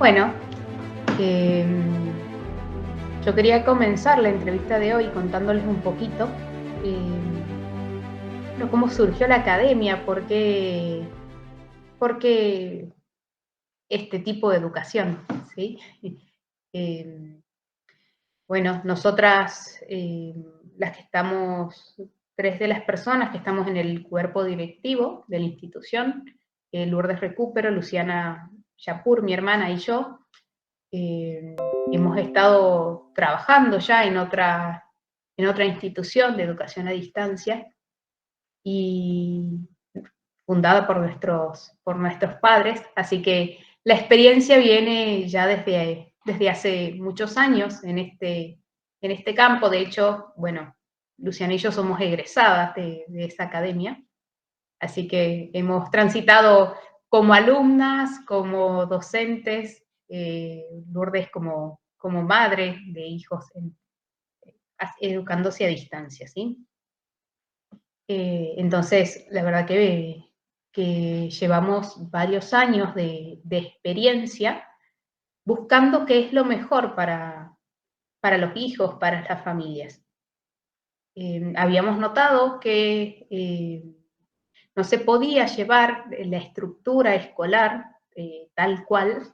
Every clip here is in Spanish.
Bueno, eh, yo quería comenzar la entrevista de hoy contándoles un poquito bueno, cómo surgió la academia, por qué este tipo de educación, ¿sí? Eh, bueno, nosotras, las que estamos, tres de las personas que estamos en el cuerpo directivo de la institución, Lourdes Recupero, Luciana Yapur, mi hermana y yo, hemos estado trabajando ya en otra institución de educación a distancia y fundada por nuestros padres, así que la experiencia viene ya desde hace muchos años en este campo. De hecho, bueno, Luciana y yo somos egresadas de esa academia, así que hemos transitado como alumnas, como docentes, Lourdes como madre de hijos educándose a distancia, ¿sí? Entonces, la verdad que llevamos varios años de experiencia buscando qué es lo mejor para los hijos, para las familias. Habíamos notado que no se podía llevar la estructura escolar tal cual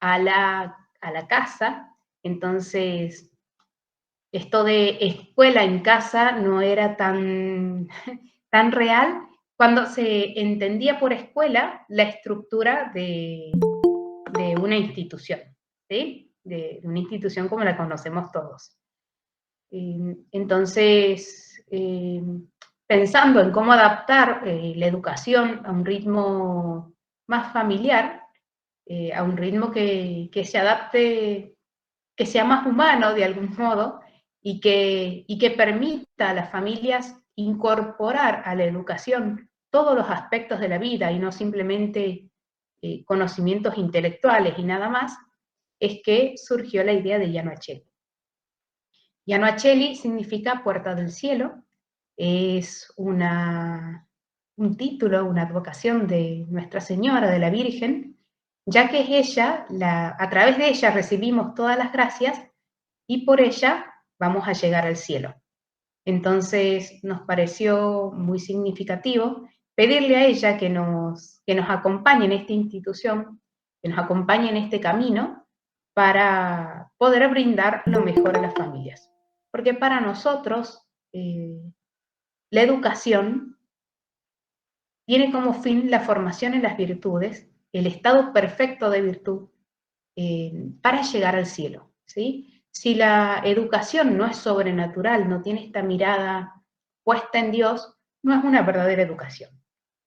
a la casa. Entonces, esto de escuela en casa no era tan real cuando se entendía por escuela la estructura de una institución, ¿sí? De una institución como la conocemos todos. Entonces, pensando en cómo adaptar la educación a un ritmo más familiar, a un ritmo que se adapte, que sea más humano de algún modo y que permita a las familias incorporar a la educación todos los aspectos de la vida y no simplemente conocimientos intelectuales y nada más, es que surgió la idea de Llano Acheli. Llano Acheli significa puerta del cielo, es un título, una advocación de Nuestra Señora, de la Virgen, ya que es ella, a través de ella recibimos todas las gracias y por ella vamos a llegar al cielo. Entonces nos pareció muy significativo pedirle a ella que nos acompañe en esta institución, que nos acompañe en este camino para poder brindar lo mejor a las familias. Porque para nosotros la educación tiene como fin la formación en las virtudes, el estado perfecto de virtud, para llegar al cielo, ¿sí? Si la educación no es sobrenatural, no tiene esta mirada puesta en Dios, no es una verdadera educación.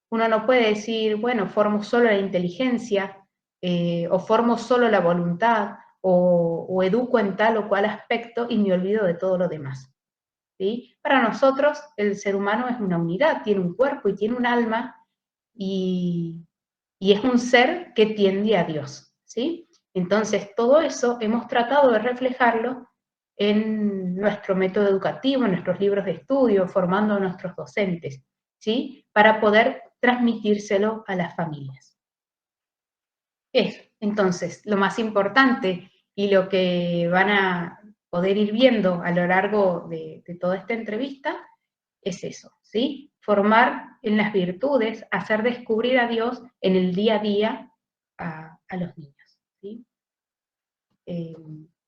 Uno no puede decir, bueno, formo solo la inteligencia, o formo solo la voluntad, o educo en tal o cual aspecto y me olvido de todo lo demás, ¿sí? Para nosotros el ser humano es una unidad, tiene un cuerpo y tiene un alma, y, y es un ser que tiende a Dios, ¿sí? Entonces, todo eso hemos tratado de reflejarlo en nuestro método educativo, en nuestros libros de estudio, formando a nuestros docentes, ¿sí? Para poder transmitírselo a las familias. Entonces, lo más importante y lo que van a poder ir viendo a lo largo de toda esta entrevista es eso, ¿sí? Formar en las virtudes, hacer descubrir a Dios en el día a día a los niños, ¿sí? Eh,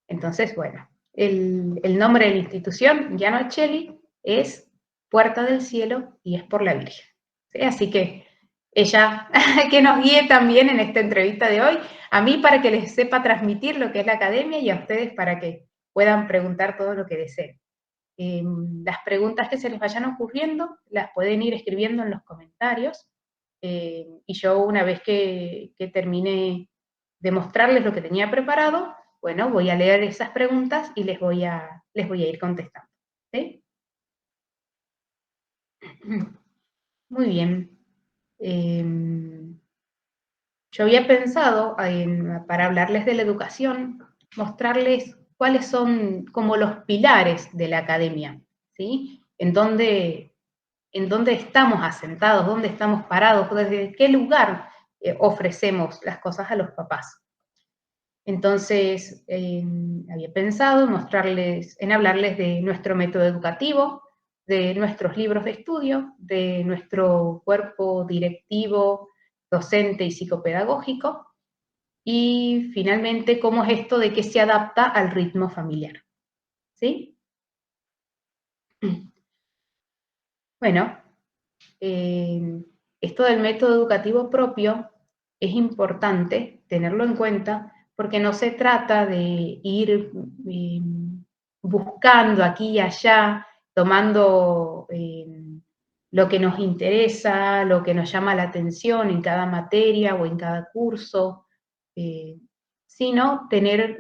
entonces, bueno, el nombre de la institución, Llano Acheli, es Puerta del Cielo y es por la Virgen, ¿sí? Así que ella que nos guíe también en esta entrevista de hoy, a mí para que les sepa transmitir lo que es la academia y a ustedes para que puedan preguntar todo lo que deseen. Las preguntas que se les vayan ocurriendo las pueden ir escribiendo en los comentarios, y yo una vez que termine de mostrarles lo que tenía preparado, bueno, voy a leer esas preguntas y les voy a ir contestando, ¿sí? Muy bien. Yo había pensado para hablarles de la educación, mostrarles cuáles son como los pilares de la academia, ¿sí? En dónde estamos asentados, dónde estamos parados, desde qué lugar ofrecemos las cosas a los papás. Entonces, había pensado en hablarles de nuestro método educativo, de nuestros libros de estudio, de nuestro cuerpo directivo, docente y psicopedagógico, y finalmente cómo es esto de que se adapta al ritmo familiar. ¿Sí? Bueno, esto del método educativo propio es importante tenerlo en cuenta porque no se trata de ir buscando aquí y allá, tomando lo que nos interesa, lo que nos llama la atención en cada materia o en cada curso, eh, sino tener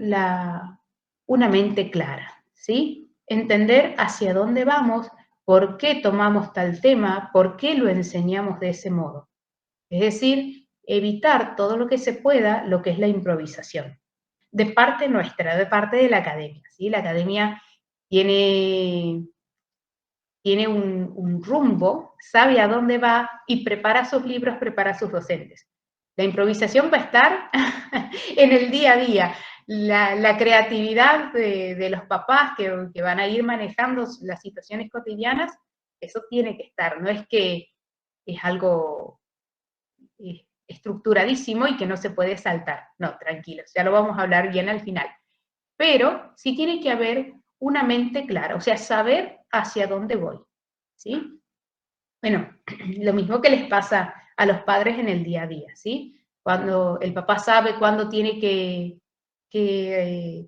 una mente clara, ¿sí? Entender hacia dónde vamos, por qué tomamos tal tema, por qué lo enseñamos de ese modo. Es decir, evitar todo lo que se pueda lo que es la improvisación. De parte nuestra, de parte de la academia, ¿sí? La academia tiene un rumbo, sabe a dónde va y prepara sus libros, prepara sus docentes. La improvisación va a estar en el día a día. La creatividad de los papás que van a ir manejando las situaciones cotidianas, eso tiene que estar. No es que es algo estructuradísimo y que no se puede saltar. No, tranquilos, ya lo vamos a hablar bien al final. Pero sí tiene que haber una mente clara, o sea, saber hacia dónde voy. ¿Sí? Bueno, lo mismo que les pasa a los padres en el día a día, ¿sí? Cuando el papá sabe cuándo tiene que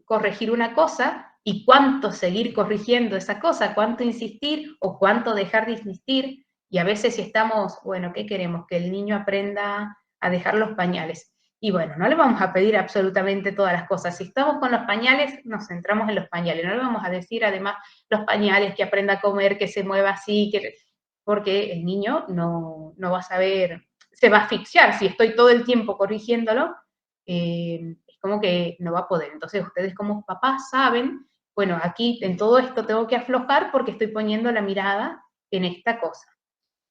corregir una cosa y cuánto seguir corrigiendo esa cosa, cuánto insistir o cuánto dejar de insistir. Y a veces si estamos, bueno, ¿qué queremos? Que el niño aprenda a dejar los pañales. Y bueno, no le vamos a pedir absolutamente todas las cosas. Si estamos con los pañales, nos centramos en los pañales. No le vamos a decir además los pañales, que aprenda a comer, que se mueva así, porque el niño no va a saber, se va a asfixiar. Si estoy todo el tiempo corrigiéndolo, es como que no va a poder. Entonces ustedes como papás saben, bueno, aquí en todo esto tengo que aflojar porque estoy poniendo la mirada en esta cosa.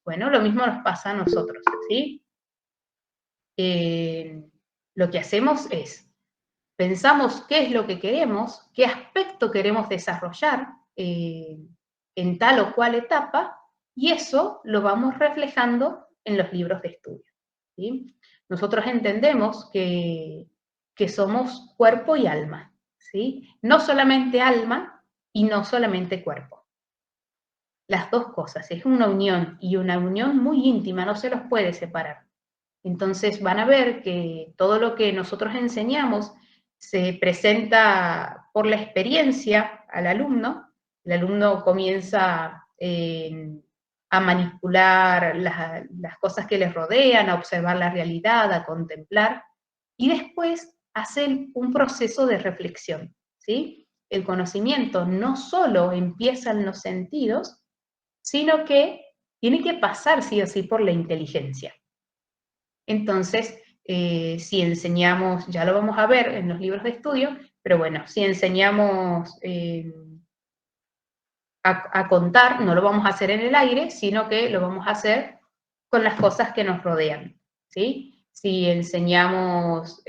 Bueno, lo mismo nos pasa a nosotros, ¿sí? Lo que hacemos es, pensamos qué es lo que queremos, qué aspecto queremos desarrollar en tal o cual etapa, y eso lo vamos reflejando en los libros de estudio. ¿Sí? Nosotros entendemos que somos cuerpo y alma, ¿sí? No solamente alma y no solamente cuerpo. Las dos cosas, es una unión y una unión muy íntima, no se los puede separar. Entonces van a ver que todo lo que nosotros enseñamos se presenta por la experiencia al alumno. El alumno comienza a manipular las cosas que les rodean, a observar la realidad, a contemplar, y después hacer un proceso de reflexión, ¿sí? El conocimiento no solo empieza en los sentidos, sino que tiene que pasar sí o sí por la inteligencia. Entonces, si enseñamos, ya lo vamos a ver en los libros de estudio, pero bueno, si enseñamos a contar, no lo vamos a hacer en el aire, sino que lo vamos a hacer con las cosas que nos rodean, ¿sí? Si enseñamos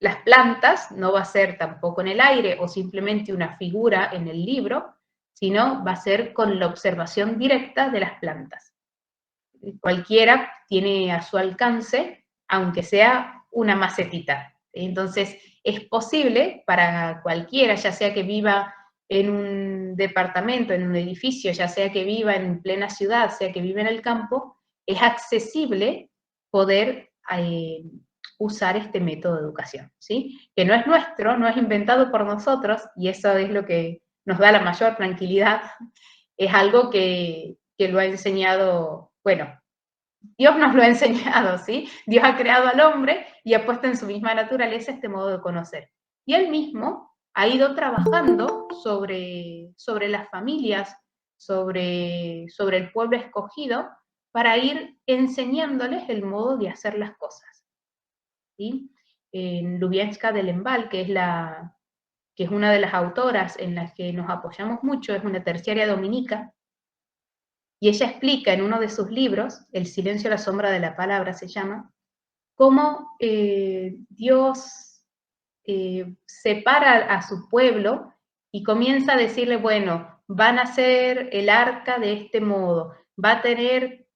las plantas, no va a ser tampoco en el aire o simplemente una figura en el libro, sino va a ser con la observación directa de las plantas. Cualquiera tiene a su alcance, aunque sea una macetita. Entonces, es posible para cualquiera, ya sea que viva en un departamento, en un edificio, ya sea que viva en plena ciudad, sea que viva en el campo, es accesible poder usar este método de educación, ¿sí? Que no es nuestro, no es inventado por nosotros, y eso es lo que nos da la mayor tranquilidad. Es algo que lo ha enseñado, bueno, Dios nos lo ha enseñado, ¿sí? Dios ha creado al hombre y ha puesto en su misma naturaleza este modo de conocer. Y él mismo ha ido trabajando sobre las familias, sobre el pueblo escogido, para ir enseñándoles el modo de hacer las cosas, ¿sí? En Lubieńska de Lemval, que es una de las autoras en las que nos apoyamos mucho, es una terciaria dominica, y ella explica en uno de sus libros, El silencio a la sombra de la palabra se llama, cómo Dios separa a su pueblo y comienza a decirle, bueno, van a hacer el arca de este modo, va a tener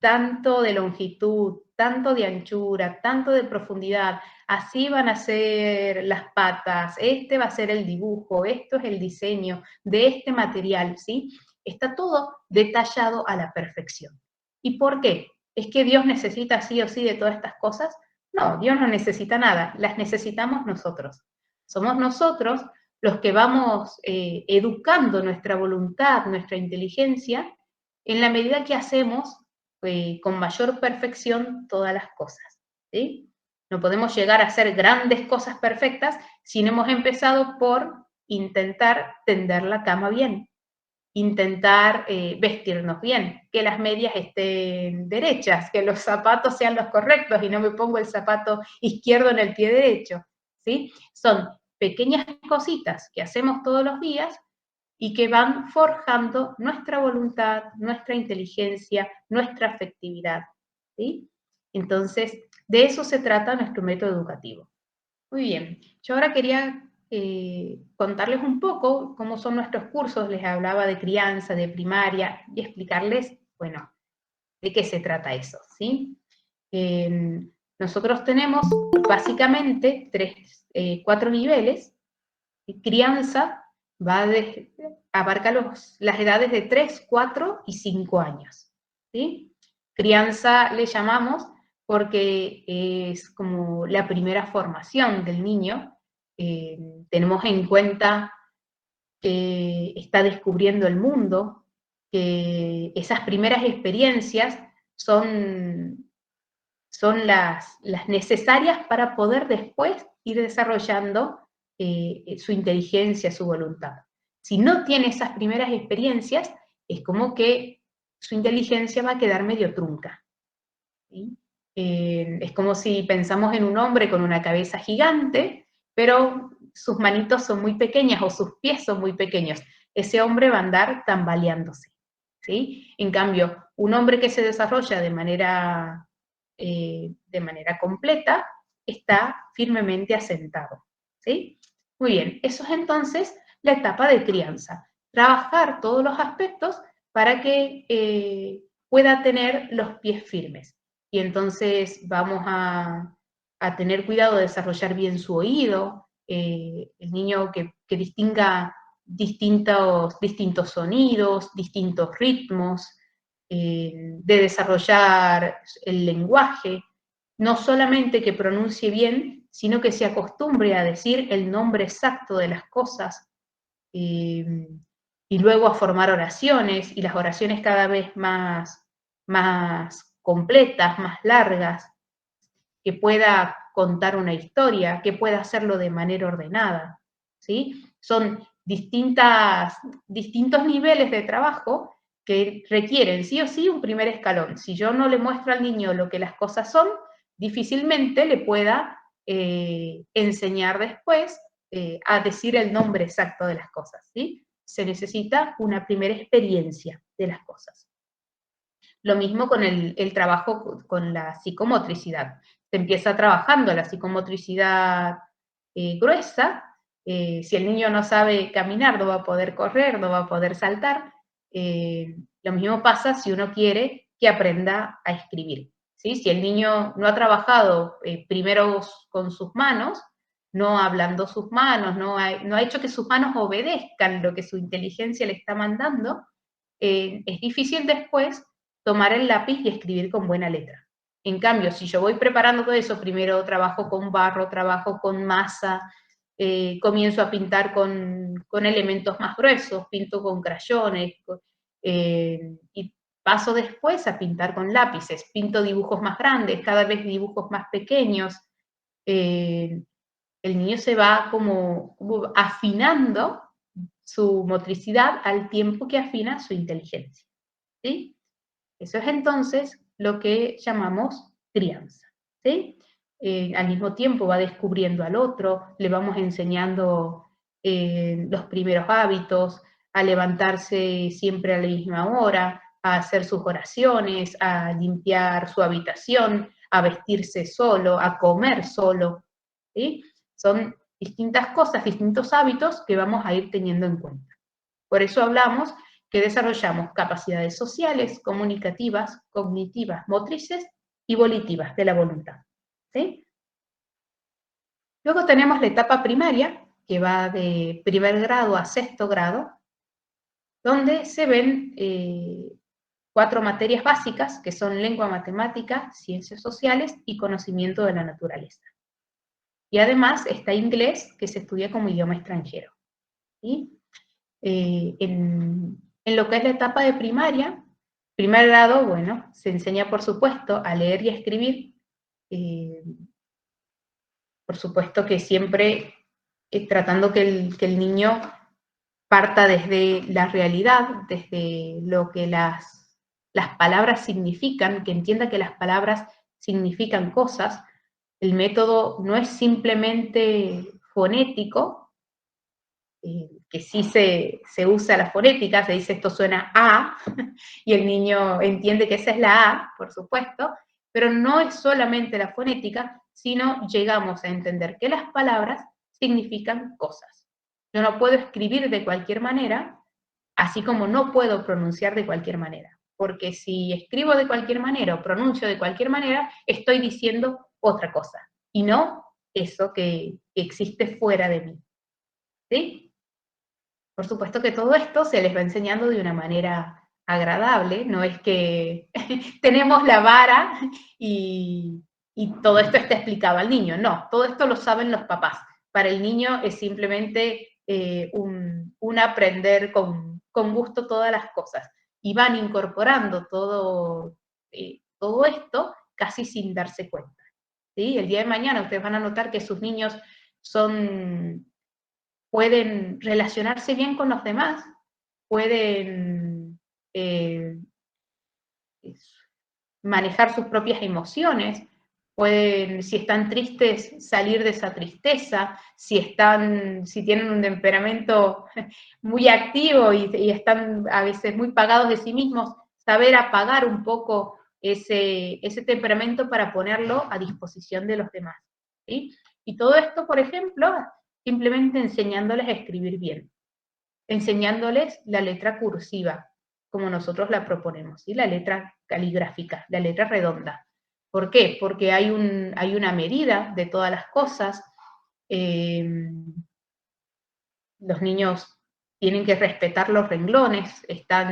tanto de longitud, tanto de anchura, tanto de profundidad, así van a ser las patas, este va a ser el dibujo, esto es el diseño de este material, ¿sí? Está todo detallado a la perfección. ¿Y por qué? ¿Es que Dios necesita sí o sí de todas estas cosas? No, Dios no necesita nada, las necesitamos nosotros. Somos nosotros los que vamos educando nuestra voluntad, nuestra inteligencia, en la medida que hacemos con mayor perfección todas las cosas, ¿sí? No podemos llegar a hacer grandes cosas perfectas si no hemos empezado por intentar tender la cama bien, intentar vestirnos bien, que las medias estén derechas, que los zapatos sean los correctos y no me pongo el zapato izquierdo en el pie derecho, ¿sí? Son pequeñas cositas que hacemos todos los días y que van forjando nuestra voluntad, nuestra inteligencia, nuestra afectividad, ¿sí? Entonces, de eso se trata nuestro método educativo. Muy bien, yo ahora quería contarles un poco cómo son nuestros cursos, les hablaba de crianza, de primaria, y explicarles, bueno, de qué se trata eso, ¿sí? Nosotros tenemos básicamente cuatro niveles. Crianza abarca las edades de 3, 4 y 5 años, ¿sí? Crianza le llamamos porque es como la primera formación del niño. Tenemos en cuenta que está descubriendo el mundo, que esas primeras experiencias son las necesarias para poder después ir desarrollando su inteligencia, su voluntad. Si no tiene esas primeras experiencias, es como que su inteligencia va a quedar medio trunca, ¿sí? Es como si pensamos en un hombre con una cabeza gigante, pero sus manitos son muy pequeñas o sus pies son muy pequeños. Ese hombre va a andar tambaleándose, ¿sí? En cambio, un hombre que se desarrolla de manera completa está firmemente asentado, ¿sí? Muy bien, eso es entonces la etapa de crianza. Trabajar todos los aspectos para que pueda tener los pies firmes. Y entonces vamos a tener cuidado de desarrollar bien su oído, el niño que distinga distintos sonidos, distintos ritmos, de desarrollar el lenguaje, no solamente que pronuncie bien, sino que se acostumbre a decir el nombre exacto de las cosas, y luego a formar oraciones, y las oraciones cada vez más completas, más largas, que pueda contar una historia, que pueda hacerlo de manera ordenada, ¿sí? Son distintos niveles de trabajo que requieren sí o sí un primer escalón. Si yo no le muestro al niño lo que las cosas son, difícilmente le pueda enseñar después a decir el nombre exacto de las cosas, ¿sí? Se necesita una primera experiencia de las cosas. Lo mismo con el trabajo con la psicomotricidad. Se empieza trabajando la psicomotricidad gruesa. Si el niño no sabe caminar, no va a poder correr, no va a poder saltar. Lo mismo pasa si uno quiere que aprenda a escribir, ¿sí? Si el niño no ha trabajado primero con sus manos, no hablando sus manos, no ha hecho que sus manos obedezcan lo que su inteligencia le está mandando, es difícil después tomar el lápiz y escribir con buena letra. En cambio, si yo voy preparando todo eso, primero trabajo con barro, trabajo con masa, comienzo a pintar con elementos más gruesos, pinto con crayones, y paso después a pintar con lápices, pinto dibujos más grandes, cada vez dibujos más pequeños. El niño se va como afinando su motricidad al tiempo que afina su inteligencia, ¿sí? Eso es entonces lo que llamamos crianza, ¿sí? Al mismo tiempo va descubriendo al otro, le vamos enseñando los primeros hábitos, a levantarse siempre a la misma hora, a hacer sus oraciones, a limpiar su habitación, a vestirse solo, a comer solo, ¿sí? Son distintas cosas, distintos hábitos que vamos a ir teniendo en cuenta. Por eso hablamos que desarrollamos capacidades sociales, comunicativas, cognitivas, motrices y volitivas de la voluntad. ¿Sí? Luego tenemos la etapa primaria, que va de primer grado a sexto grado, donde se ven 4 materias básicas, que son lengua, matemática, ciencias sociales y conocimiento de la naturaleza. Y además está inglés, que se estudia como idioma extranjero. ¿Sí? En lo que es la etapa de primaria, primer grado, bueno, se enseña por supuesto a leer y a escribir, por supuesto que siempre tratando que el niño parta desde la realidad, desde lo que las palabras significan, que entienda que las palabras significan cosas. El método no es simplemente fonético, que sí se usa la fonética, se dice esto suena A, y el niño entiende que esa es la A, por supuesto, pero no es solamente la fonética, sino llegamos a entender que las palabras significan cosas. Yo no puedo escribir de cualquier manera, así como no puedo pronunciar de cualquier manera, porque si escribo de cualquier manera o pronuncio de cualquier manera, estoy diciendo otra cosa, y no eso que existe fuera de mí. ¿Sí? Por supuesto que todo esto se les va enseñando de una manera agradable, no es que tenemos la vara y todo esto está explicado al niño, no, todo esto lo saben los papás. Para el niño es simplemente un aprender con gusto todas las cosas y van incorporando todo esto casi sin darse cuenta. ¿Sí? El día de mañana ustedes van a notar que sus niños pueden relacionarse bien con los demás, pueden manejar sus propias emociones, pueden, si están tristes, salir de esa tristeza, si tienen un temperamento muy activo y están a veces muy pagados de sí mismos, saber apagar un poco ese temperamento para ponerlo a disposición de los demás. ¿Sí? Y todo esto, por ejemplo, simplemente enseñándoles a escribir bien, enseñándoles la letra cursiva, como nosotros la proponemos, ¿sí? La letra caligráfica, la letra redonda. ¿Por qué? Porque hay una medida de todas las cosas. Los niños tienen que respetar los renglones, está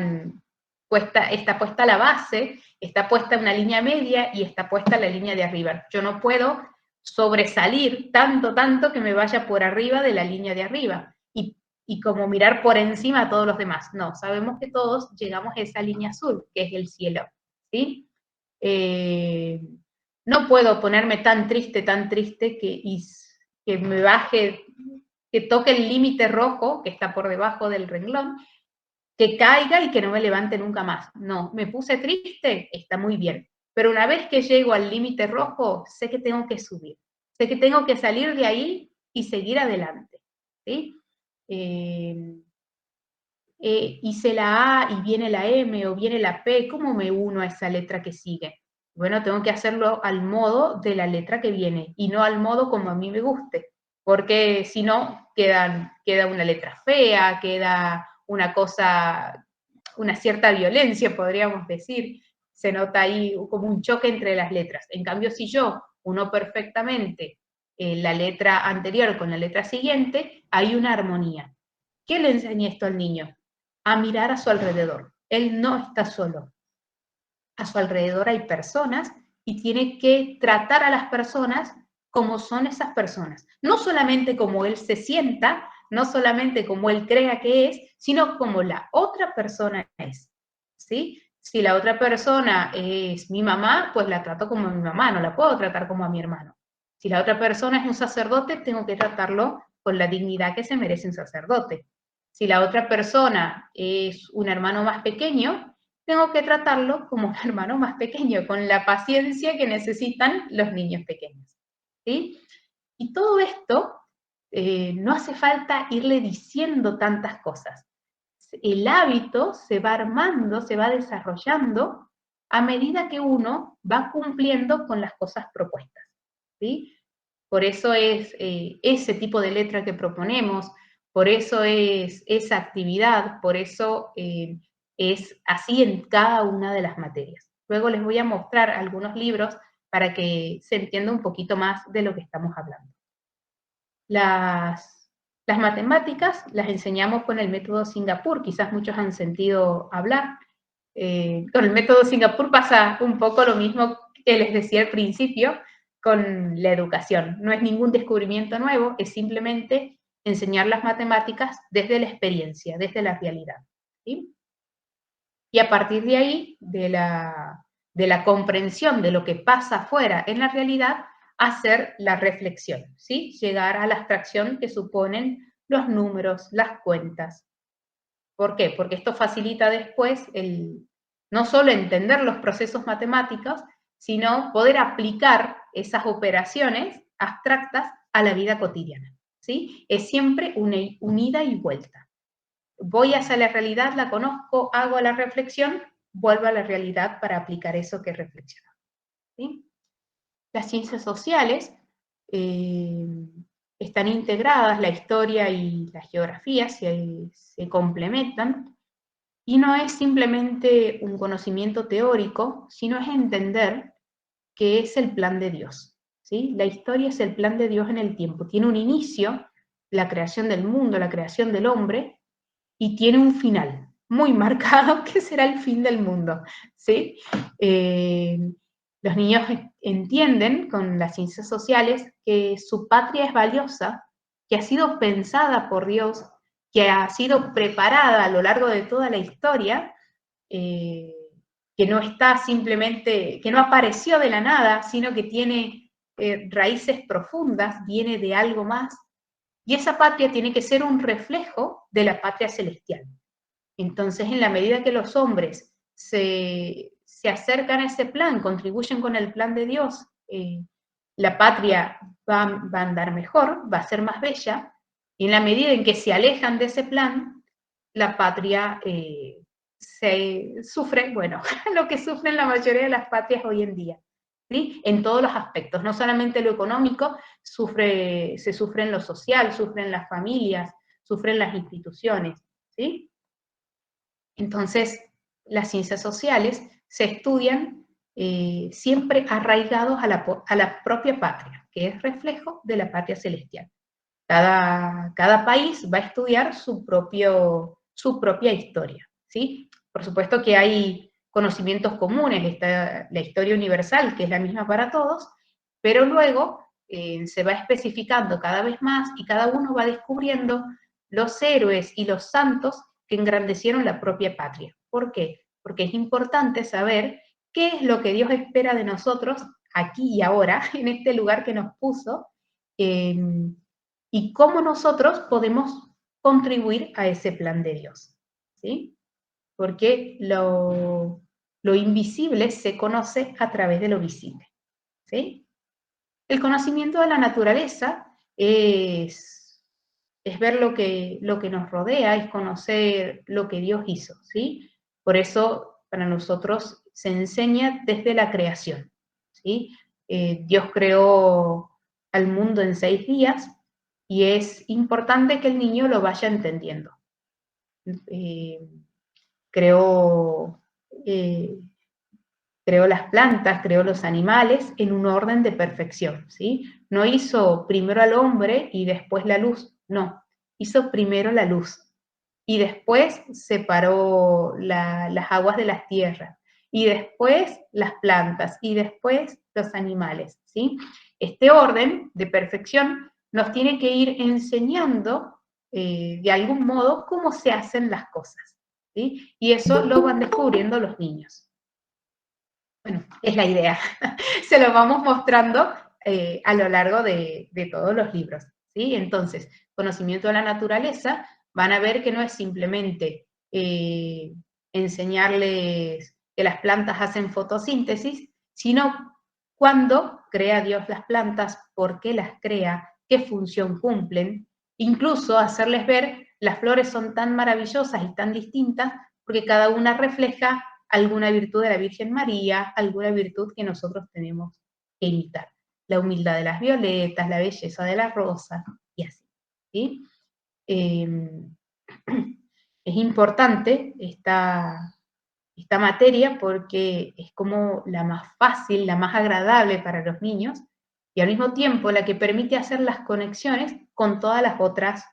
puesta la base, está puesta una línea media y está puesta la línea de arriba. Yo no puedo sobresalir tanto que me vaya por arriba de la línea de arriba y como mirar por encima a todos los demás. No, sabemos que todos llegamos a esa línea azul, que es el cielo, ¿sí? No puedo ponerme tan triste que me baje, que toque el límite rojo, que está por debajo del renglón, que caiga y que no me levante nunca más. No, me puse triste, está muy bien. Pero una vez que llego al límite rojo, sé que tengo que subir. Sé que tengo que salir de ahí y seguir adelante. ¿Sí? Hice la A y viene la M o viene la P, ¿cómo me uno a esa letra que sigue? Bueno, tengo que hacerlo al modo de la letra que viene y no al modo como a mí me guste, porque si no, queda una letra fea, queda una cosa, una cierta violencia, podríamos decir. Se nota ahí como un choque entre las letras. En cambio, si yo uno perfectamente la letra anterior con la letra siguiente, hay una armonía. ¿Qué le enseña esto al niño? A mirar a su alrededor. Él no está solo. A su alrededor hay personas y tiene que tratar a las personas como son esas personas. No solamente como él se sienta, no solamente como él crea que es, sino como la otra persona es. ¿Sí? Si la otra persona es mi mamá, pues la trato como a mi mamá, no la puedo tratar como a mi hermano. Si la otra persona es un sacerdote, tengo que tratarlo con la dignidad que se merece un sacerdote. Si la otra persona es un hermano más pequeño, tengo que tratarlo como un hermano más pequeño, con la paciencia que necesitan los niños pequeños. ¿Sí? Y todo esto no hace falta irle diciendo tantas cosas. El hábito se va armando, se va desarrollando a medida que uno va cumpliendo con las cosas propuestas. ¿Sí? Por eso es ese tipo de letra que proponemos, por eso es esa actividad, por eso es así en cada una de las materias. Luego les voy a mostrar algunos libros para que se entienda un poquito más de lo que estamos hablando. Las matemáticas las enseñamos con el método Singapur, quizás muchos han sentido hablar. Con el método Singapur pasa un poco lo mismo que les decía al principio con la educación. No es ningún descubrimiento nuevo, es simplemente enseñar las matemáticas desde la experiencia, desde la realidad, ¿sí? Y a partir de ahí, de la comprensión de lo que pasa afuera en la realidad, hacer la reflexión, ¿sí? Llegar a la abstracción que suponen los números, las cuentas. ¿Por qué? Porque esto facilita después no solo entender los procesos matemáticos, sino poder aplicar esas operaciones abstractas a la vida cotidiana, ¿sí? Es siempre una ida y vuelta. Voy hacia la realidad, la conozco, hago la reflexión, vuelvo a la realidad para aplicar eso que reflexiono, ¿sí? Las ciencias sociales eh, están integradas, la historia y la geografía se complementan, y no es simplemente un conocimiento teórico, sino es entender que es el plan de Dios, ¿sí? La historia es el plan de Dios en el tiempo. Tiene un inicio, la creación del mundo, la creación del hombre, y tiene un final muy marcado que será el fin del mundo, ¿sí? Los niños entienden con las ciencias sociales que su patria es valiosa, que ha sido pensada por Dios, que ha sido preparada a lo largo de toda la historia, eh, que no está simplemente, que no apareció de la nada, sino que tiene raíces profundas, viene de algo más, y esa patria tiene que ser un reflejo de la patria celestial. Entonces, en la medida que los hombres se acercan a ese plan, contribuyen con el plan de Dios, la patria va a andar mejor, va a ser más bella, y en la medida en que se alejan de ese plan, la patria se sufre, bueno, lo que sufren la mayoría de las patrias hoy en día, ¿sí? En todos los aspectos, no solamente lo económico, se sufre en lo social, sufren las familias, sufren las instituciones, ¿sí? Entonces, las ciencias sociales se estudian siempre arraigados a la propia patria, que es reflejo de la patria celestial. Cada país va a estudiar su propia historia, ¿sí? Por supuesto que hay conocimientos comunes, está la historia universal, que es la misma para todos, pero luego se va especificando cada vez más y cada uno va descubriendo los héroes y los santos que engrandecieron la propia patria. ¿Por qué? Porque es importante saber qué es lo que Dios espera de nosotros aquí y ahora, en este lugar que nos puso, y cómo nosotros podemos contribuir a ese plan de Dios, ¿sí? Porque lo invisible se conoce a través de lo visible, ¿sí? El conocimiento de la naturaleza es ver lo que nos rodea, es conocer lo que Dios hizo, ¿sí? Por eso para nosotros se enseña desde la creación, ¿sí? Dios creó al mundo en 6 días y es importante que el niño lo vaya entendiendo. Eh, creó, eh, creó las plantas, creó los animales en un orden de perfección, ¿sí? No hizo primero al hombre y después la luz, no, hizo primero la luz y después separó las aguas de las tierras y después las plantas y después los animales, ¿sí? Este orden de perfección nos tiene que ir enseñando de algún modo cómo se hacen las cosas, ¿sí? Y eso lo van descubriendo los niños. Bueno, es la idea. Se lo vamos mostrando a lo largo de todos los libros, ¿sí? Entonces, conocimiento de la naturaleza, van a ver que no es simplemente enseñarles que las plantas hacen fotosíntesis, sino cuándo crea Dios las plantas, por qué las crea, qué función cumplen, incluso hacerles ver las flores son tan maravillosas y tan distintas porque cada una refleja alguna virtud de la Virgen María, alguna virtud que nosotros tenemos que imitar. la humildad de las violetas, la belleza de la rosa, y así, ¿sí? Es importante esta materia porque es como la más fácil, la más agradable para los niños y al mismo tiempo la que permite hacer las conexiones con todas las otras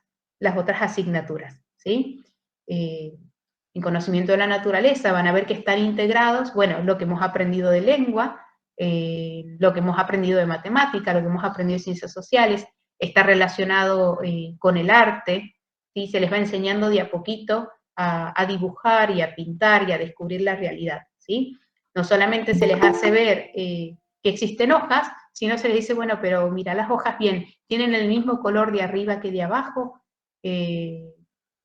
asignaturas, ¿sí? En conocimiento de la naturaleza van a ver que están integrados, bueno, lo que hemos aprendido de lengua, lo que hemos aprendido de matemática, lo que hemos aprendido de ciencias sociales, está relacionado con el arte, ¿sí? Se les va enseñando de a poquito a dibujar y a pintar y a descubrir la realidad, ¿sí? No solamente se les hace ver que existen hojas, sino se les dice, bueno, pero mira las hojas bien, tienen el mismo color de arriba que de abajo,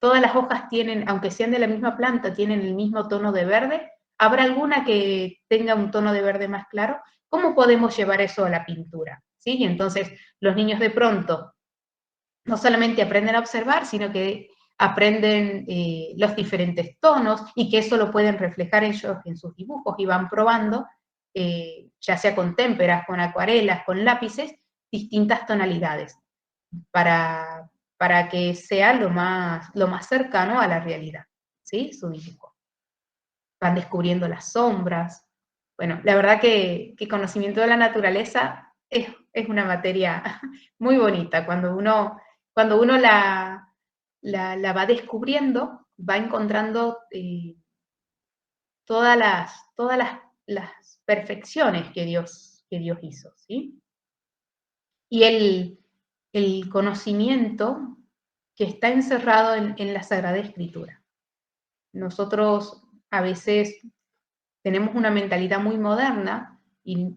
todas las hojas tienen, aunque sean de la misma planta, tienen el mismo tono de verde, ¿habrá alguna que tenga un tono de verde más claro? ¿Cómo podemos llevar eso a la pintura? ¿Sí? Y entonces los niños de pronto no solamente aprenden a observar, sino que aprenden los diferentes tonos y que eso lo pueden reflejar ellos en sus dibujos y van probando, ya sea con témperas, con acuarelas, con lápices, distintas tonalidades para que sea lo más cercano a la realidad, ¿sí? Su dibujo. Van descubriendo las sombras. Bueno, la verdad que conocimiento de la naturaleza es una materia muy bonita. Cuando uno la va descubriendo, va encontrando todas las perfecciones que Dios hizo, ¿sí? Y el conocimiento que está encerrado en la Sagrada Escritura. Nosotros a veces tenemos una mentalidad muy moderna y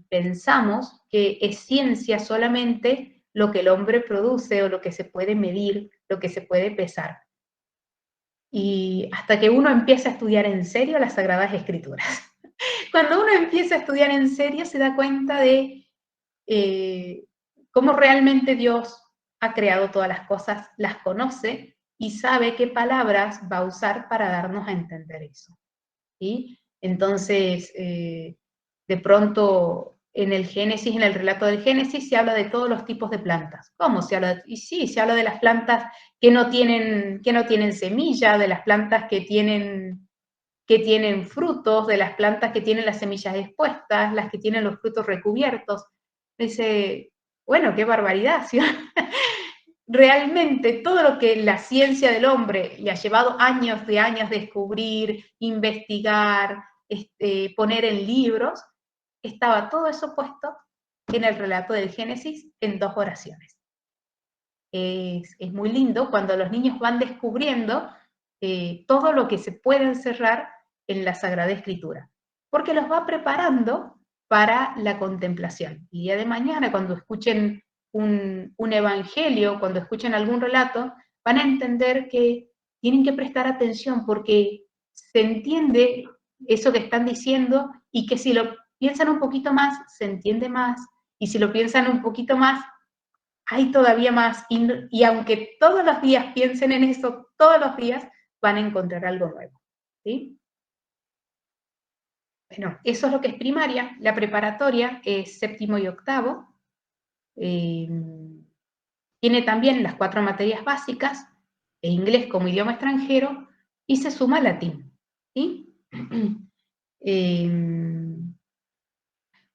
pensamos que es ciencia solamente lo que el hombre produce o lo que se puede medir, lo que se puede pesar. Y hasta que uno empieza a estudiar en serio las Sagradas Escrituras. Cuando uno empieza a estudiar en serio se da cuenta de cómo realmente Dios ha creado todas las cosas, las conoce y sabe qué palabras va a usar para darnos a entender eso, ¿sí? Entonces, de pronto, en el Génesis, en el relato del Génesis, se habla de todos los tipos de plantas. ¿Cómo se habla? Y sí, se habla de las plantas que no tienen semilla, de las plantas que tienen frutos, de las plantas que tienen las semillas expuestas, las que tienen los frutos recubiertos. Dice, bueno, qué barbaridad, ¿sí? Realmente todo lo que la ciencia del hombre le ha llevado años de descubrir, investigar, poner en libros, estaba todo eso puesto en el relato del Génesis en 2 oraciones. Es muy lindo cuando los niños van descubriendo todo lo que se puede encerrar en la Sagrada Escritura, porque los va preparando para la contemplación. El día de mañana, cuando escuchen un evangelio, cuando escuchen algún relato, van a entender que tienen que prestar atención porque se entiende eso que están diciendo y que si lo piensan un poquito más, se entiende más, y si lo piensan un poquito más, hay todavía más, y aunque todos los días piensen en eso, todos los días van a encontrar algo nuevo, ¿sí? Bueno, eso es lo que es primaria. La preparatoria es 7º y 8º. Tiene también las 4 materias básicas, e inglés como idioma extranjero, y se suma latín, ¿sí?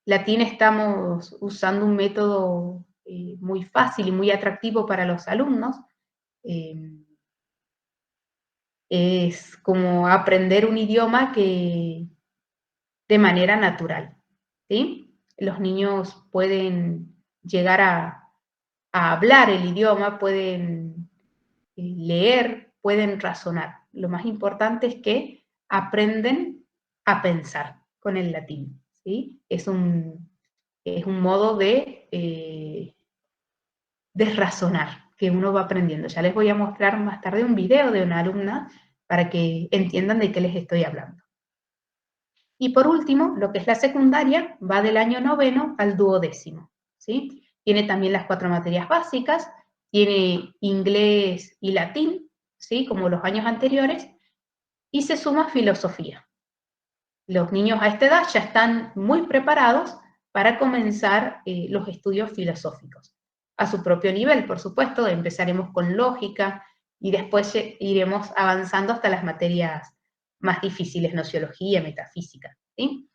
Latín estamos usando un método muy fácil y muy atractivo para los alumnos. Es como aprender un idioma de manera natural, ¿sí? Los niños pueden llegar a hablar el idioma, pueden leer, pueden razonar. Lo más importante es que aprenden a pensar con el latín, ¿sí? Es un modo de razonar que uno va aprendiendo. Ya les voy a mostrar más tarde un video de una alumna para que entiendan de qué les estoy hablando. Y por último, lo que es la secundaria va del año 9º al 12º, ¿sí? Tiene también las 4 materias básicas, tiene inglés y latín, ¿sí? Como los años anteriores, y se suma filosofía. Los niños a esta edad ya están muy preparados para comenzar los estudios filosóficos. A su propio nivel, por supuesto, empezaremos con lógica y después iremos avanzando hasta las materias más difíciles, nociología, metafísica, ¿sí?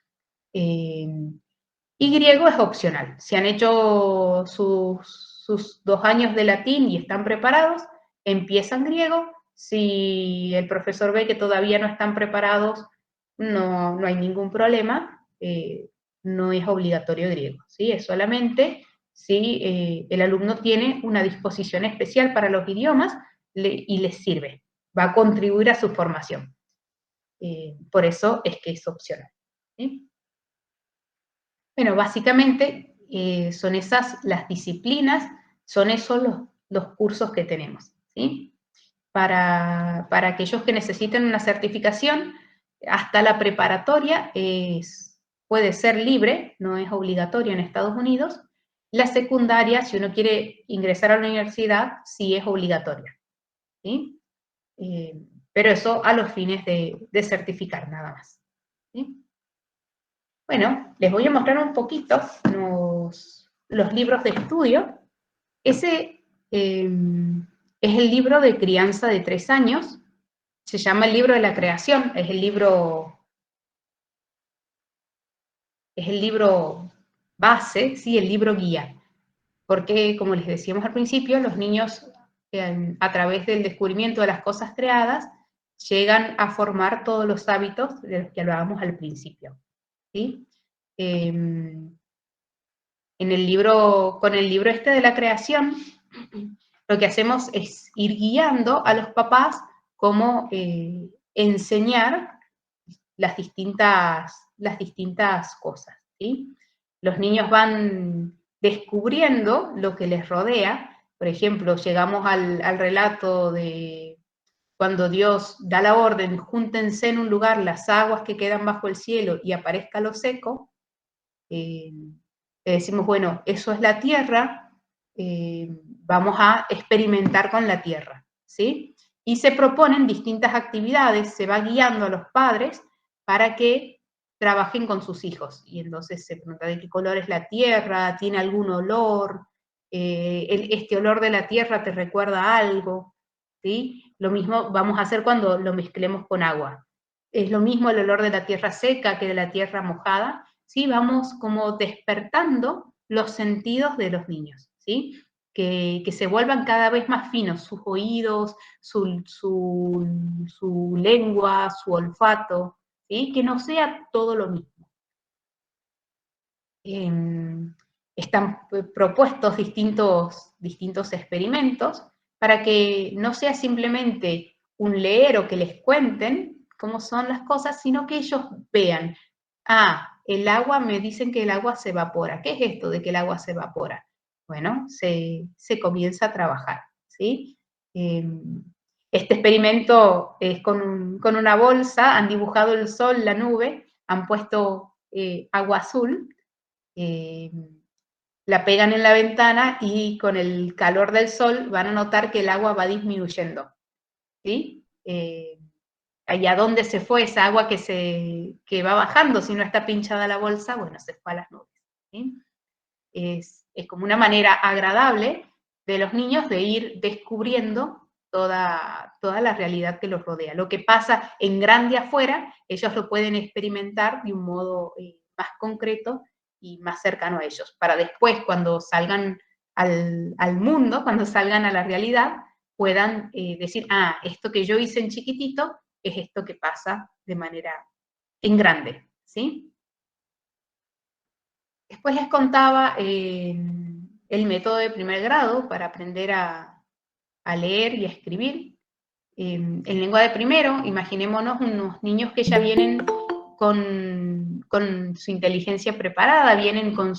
Y griego es opcional. Si han hecho sus 2 años de latín y están preparados, empiezan griego. Si el profesor ve que todavía no están preparados, no hay ningún problema, no es obligatorio griego, ¿sí? Es solamente si el alumno tiene una disposición especial para los idiomas y les sirve, va a contribuir a su formación. Por eso es que es opcional, ¿sí? Bueno, básicamente son esas las disciplinas, son esos los cursos que tenemos, ¿sí? Para aquellos que necesiten una certificación, hasta la preparatoria puede ser libre, no es obligatorio en Estados Unidos. La secundaria, si uno quiere ingresar a la universidad, sí es obligatoria, ¿sí? Pero eso a los fines de certificar nada más, ¿sí? Bueno, les voy a mostrar un poquito los libros de estudio. Ese es el libro de crianza de 3 años. Se llama el libro de la creación. Es el libro base, ¿sí? El libro guía. Porque, como les decíamos al principio, los niños, a través del descubrimiento de las cosas creadas, llegan a formar todos los hábitos de los que hablábamos al principio, ¿sí? Con el libro este de la creación, lo que hacemos es ir guiando a los papás cómo enseñar las distintas cosas, ¿sí? Los niños van descubriendo lo que les rodea. Por ejemplo, llegamos al relato de cuando Dios da la orden, júntense en un lugar las aguas que quedan bajo el cielo y aparezca lo seco. Decimos, bueno, eso es la tierra, vamos a experimentar con la tierra, ¿sí? Y se proponen distintas actividades, se va guiando a los padres para que trabajen con sus hijos. Y entonces se pregunta de qué color es la tierra, tiene algún olor, este olor de la tierra te recuerda a algo, ¿sí? Lo mismo vamos a hacer cuando lo mezclemos con agua. Es lo mismo el olor de la tierra seca que de la tierra mojada, ¿sí? Vamos como despertando los sentidos de los niños, ¿sí? Que se vuelvan cada vez más finos, sus oídos, su lengua, su olfato, ¿sí? Que no sea todo lo mismo. Están propuestos distintos experimentos para que no sea simplemente un leer o que les cuenten cómo son las cosas, sino que ellos vean, el agua, me dicen que el agua se evapora. ¿Qué es esto de que el agua se evapora? Bueno, se comienza a trabajar, ¿sí? Este experimento es con una bolsa, han dibujado el sol, la nube, han puesto agua azul, la pegan en la ventana y con el calor del sol van a notar que el agua va disminuyendo, ¿sí? Allá donde se fue esa agua que va bajando, si no está pinchada la bolsa, bueno, se fue a las nubes, ¿sí? Es como una manera agradable de los niños de ir descubriendo toda la realidad que los rodea. Lo que pasa en grande afuera, ellos lo pueden experimentar de un modo más concreto y más cercano a ellos, para después, cuando salgan al mundo, cuando salgan a la realidad, puedan decir, esto que yo hice en chiquitito es esto que pasa de manera en grande, ¿sí? Después les contaba el método de primer grado para aprender a leer y a escribir. En lengua de primero, imaginémonos unos niños que ya vienen con su inteligencia preparada, vienen con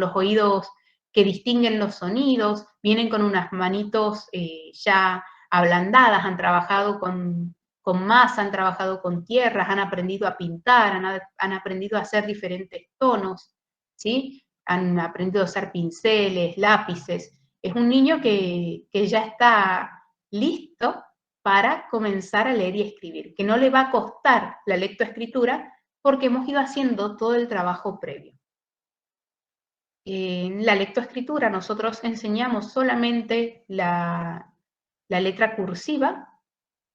los oídos que distinguen los sonidos, vienen con unas manitos ya ablandadas, han trabajado con masa, han trabajado con tierras, han aprendido a pintar, han aprendido a hacer diferentes tonos, ¿sí? Han aprendido a usar pinceles, lápices. Es un niño que ya está listo para comenzar a leer y escribir, que no le va a costar la lectoescritura porque hemos ido haciendo todo el trabajo previo. En la lectoescritura nosotros enseñamos solamente la letra cursiva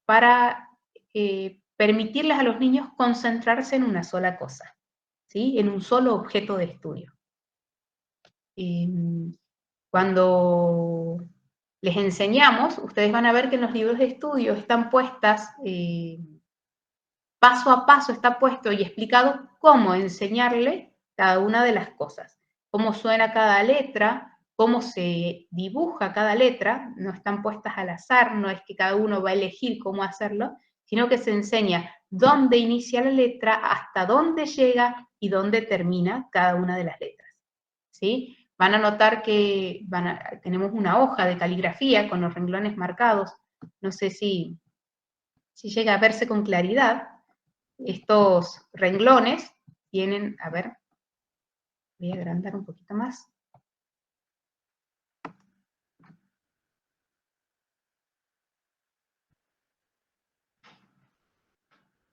para permitirles a los niños concentrarse en una sola cosa, ¿sí? En un solo objeto de estudio. Cuando les enseñamos, ustedes van a ver que en los libros de estudio están puestas, paso a paso está puesto y explicado cómo enseñarle cada una de las cosas, cómo suena cada letra, cómo se dibuja cada letra, no están puestas al azar, no es que cada uno va a elegir cómo hacerlo, sino que se enseña dónde inicia la letra, hasta dónde llega y dónde termina cada una de las letras, ¿sí? Van a notar que tenemos una hoja de caligrafía con los renglones marcados, no sé si llega a verse con claridad. Estos renglones tienen, a ver, voy a agrandar un poquito más.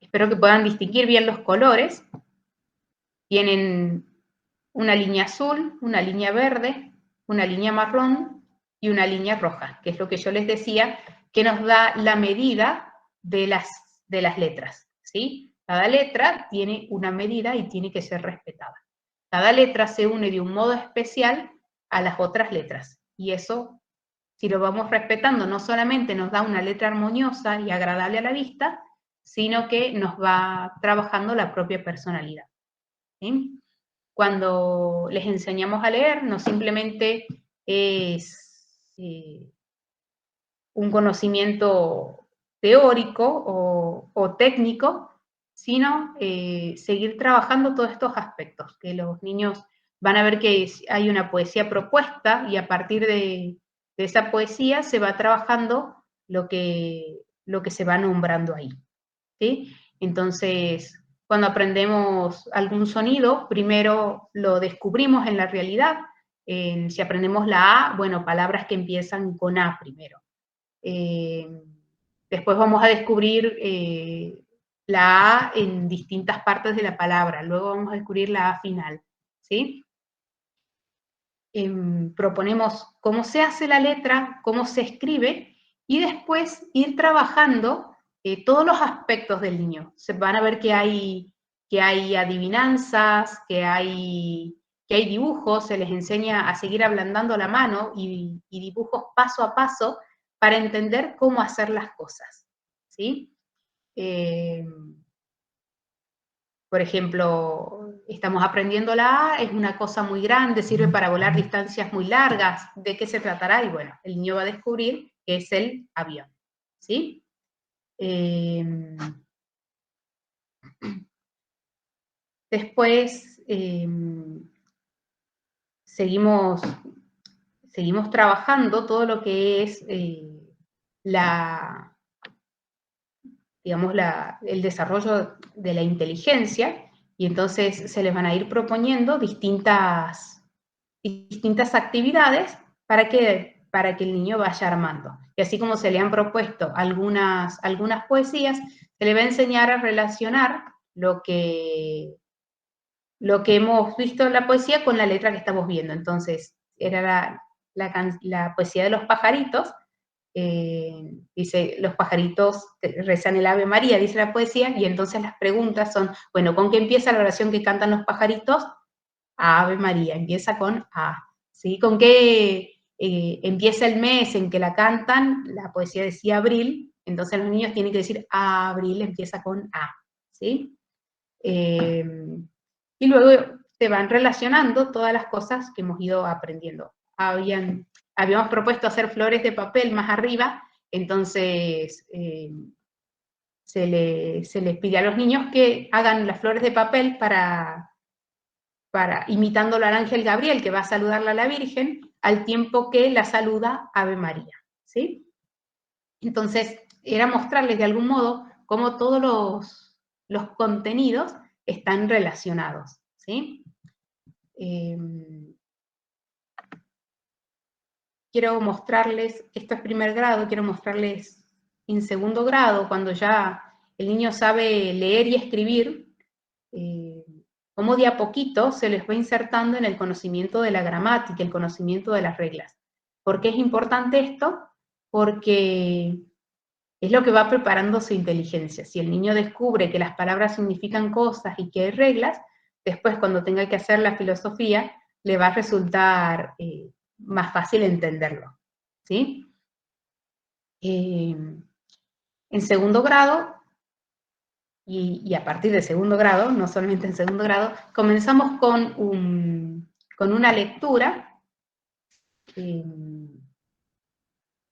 Espero que puedan distinguir bien los colores. Tienen una línea azul, una línea verde, una línea marrón y una línea roja, que es lo que yo les decía, que nos da la medida de las letras, ¿sí? Cada letra tiene una medida y tiene que ser respetada. Cada letra se une de un modo especial a las otras letras, y eso, si lo vamos respetando, no solamente nos da una letra armoniosa y agradable a la vista, sino que nos va trabajando la propia personalidad, ¿sí? Cuando les enseñamos a leer, no simplemente es un conocimiento teórico o técnico, sino seguir trabajando todos estos aspectos, que los niños van a ver que hay una poesía propuesta y a partir de esa poesía se va trabajando lo que se va nombrando ahí, ¿sí? Entonces, cuando aprendemos algún sonido, primero lo descubrimos en la realidad. Si aprendemos la A, bueno, palabras que empiezan con A primero. Después vamos a descubrir la A en distintas partes de la palabra, luego vamos a descubrir la A final, ¿sí? Proponemos cómo se hace la letra, cómo se escribe, y después ir trabajando todos los aspectos del niño. Se van a ver que hay adivinanzas, que hay dibujos, se les enseña a seguir ablandando la mano y dibujos paso a paso para entender cómo hacer las cosas, ¿sí? Por ejemplo, estamos aprendiendo la A, es una cosa muy grande, sirve para volar distancias muy largas. ¿De qué se tratará? Y bueno, el niño va a descubrir que es el avión, ¿sí? Después seguimos trabajando todo lo que es digamos, el desarrollo de la inteligencia, y entonces se les van a ir proponiendo distintas actividades para que el niño vaya armando. Y así como se le han propuesto algunas poesías, se le va a enseñar a relacionar lo que hemos visto en la poesía con la letra que estamos viendo. Entonces, era la poesía de los pajaritos. Dice, los pajaritos rezan el Ave María, dice la poesía, y entonces las preguntas son, bueno, ¿con qué empieza la oración que cantan los pajaritos? Ave María, empieza con A, ¿sí? ¿Con qué empieza el mes en que la cantan? La poesía decía abril, entonces los niños tienen que decir abril, empieza con A, ¿sí? Y luego se van relacionando todas las cosas que hemos ido aprendiendo. Habíamos propuesto hacer flores de papel más arriba, entonces se les pide a los niños que hagan las flores de papel imitando al ángel Gabriel, que va a saludarla a la Virgen, al tiempo que la saluda Ave María, ¿sí? Entonces, era mostrarles de algún modo cómo todos los contenidos están relacionados, ¿sí? Quiero mostrarles, esto es primer grado, quiero mostrarles en segundo grado, cuando ya el niño sabe leer y escribir, cómo de a poquito se les va insertando en el conocimiento de la gramática, el conocimiento de las reglas. ¿Por qué es importante esto? Porque es lo que va preparando su inteligencia. Si el niño descubre que las palabras significan cosas y que hay reglas, después cuando tenga que hacer la filosofía, le va a resultar más fácil entenderlo, ¿sí? En segundo grado, y a partir de segundo grado, no solamente en segundo grado, comenzamos con una lectura.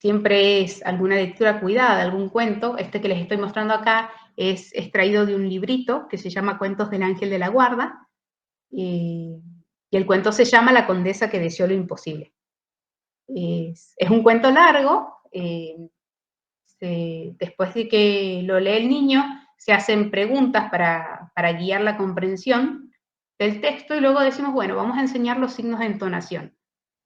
Siempre es alguna lectura cuidada, algún cuento. Este que les estoy mostrando acá es extraído de un librito que se llama Cuentos del Ángel de la Guarda, y el cuento se llama La condesa que deseó lo imposible. Es un cuento largo. Después de que lo lee el niño, se hacen preguntas para guiar la comprensión del texto y luego decimos, bueno, vamos a enseñar los signos de entonación.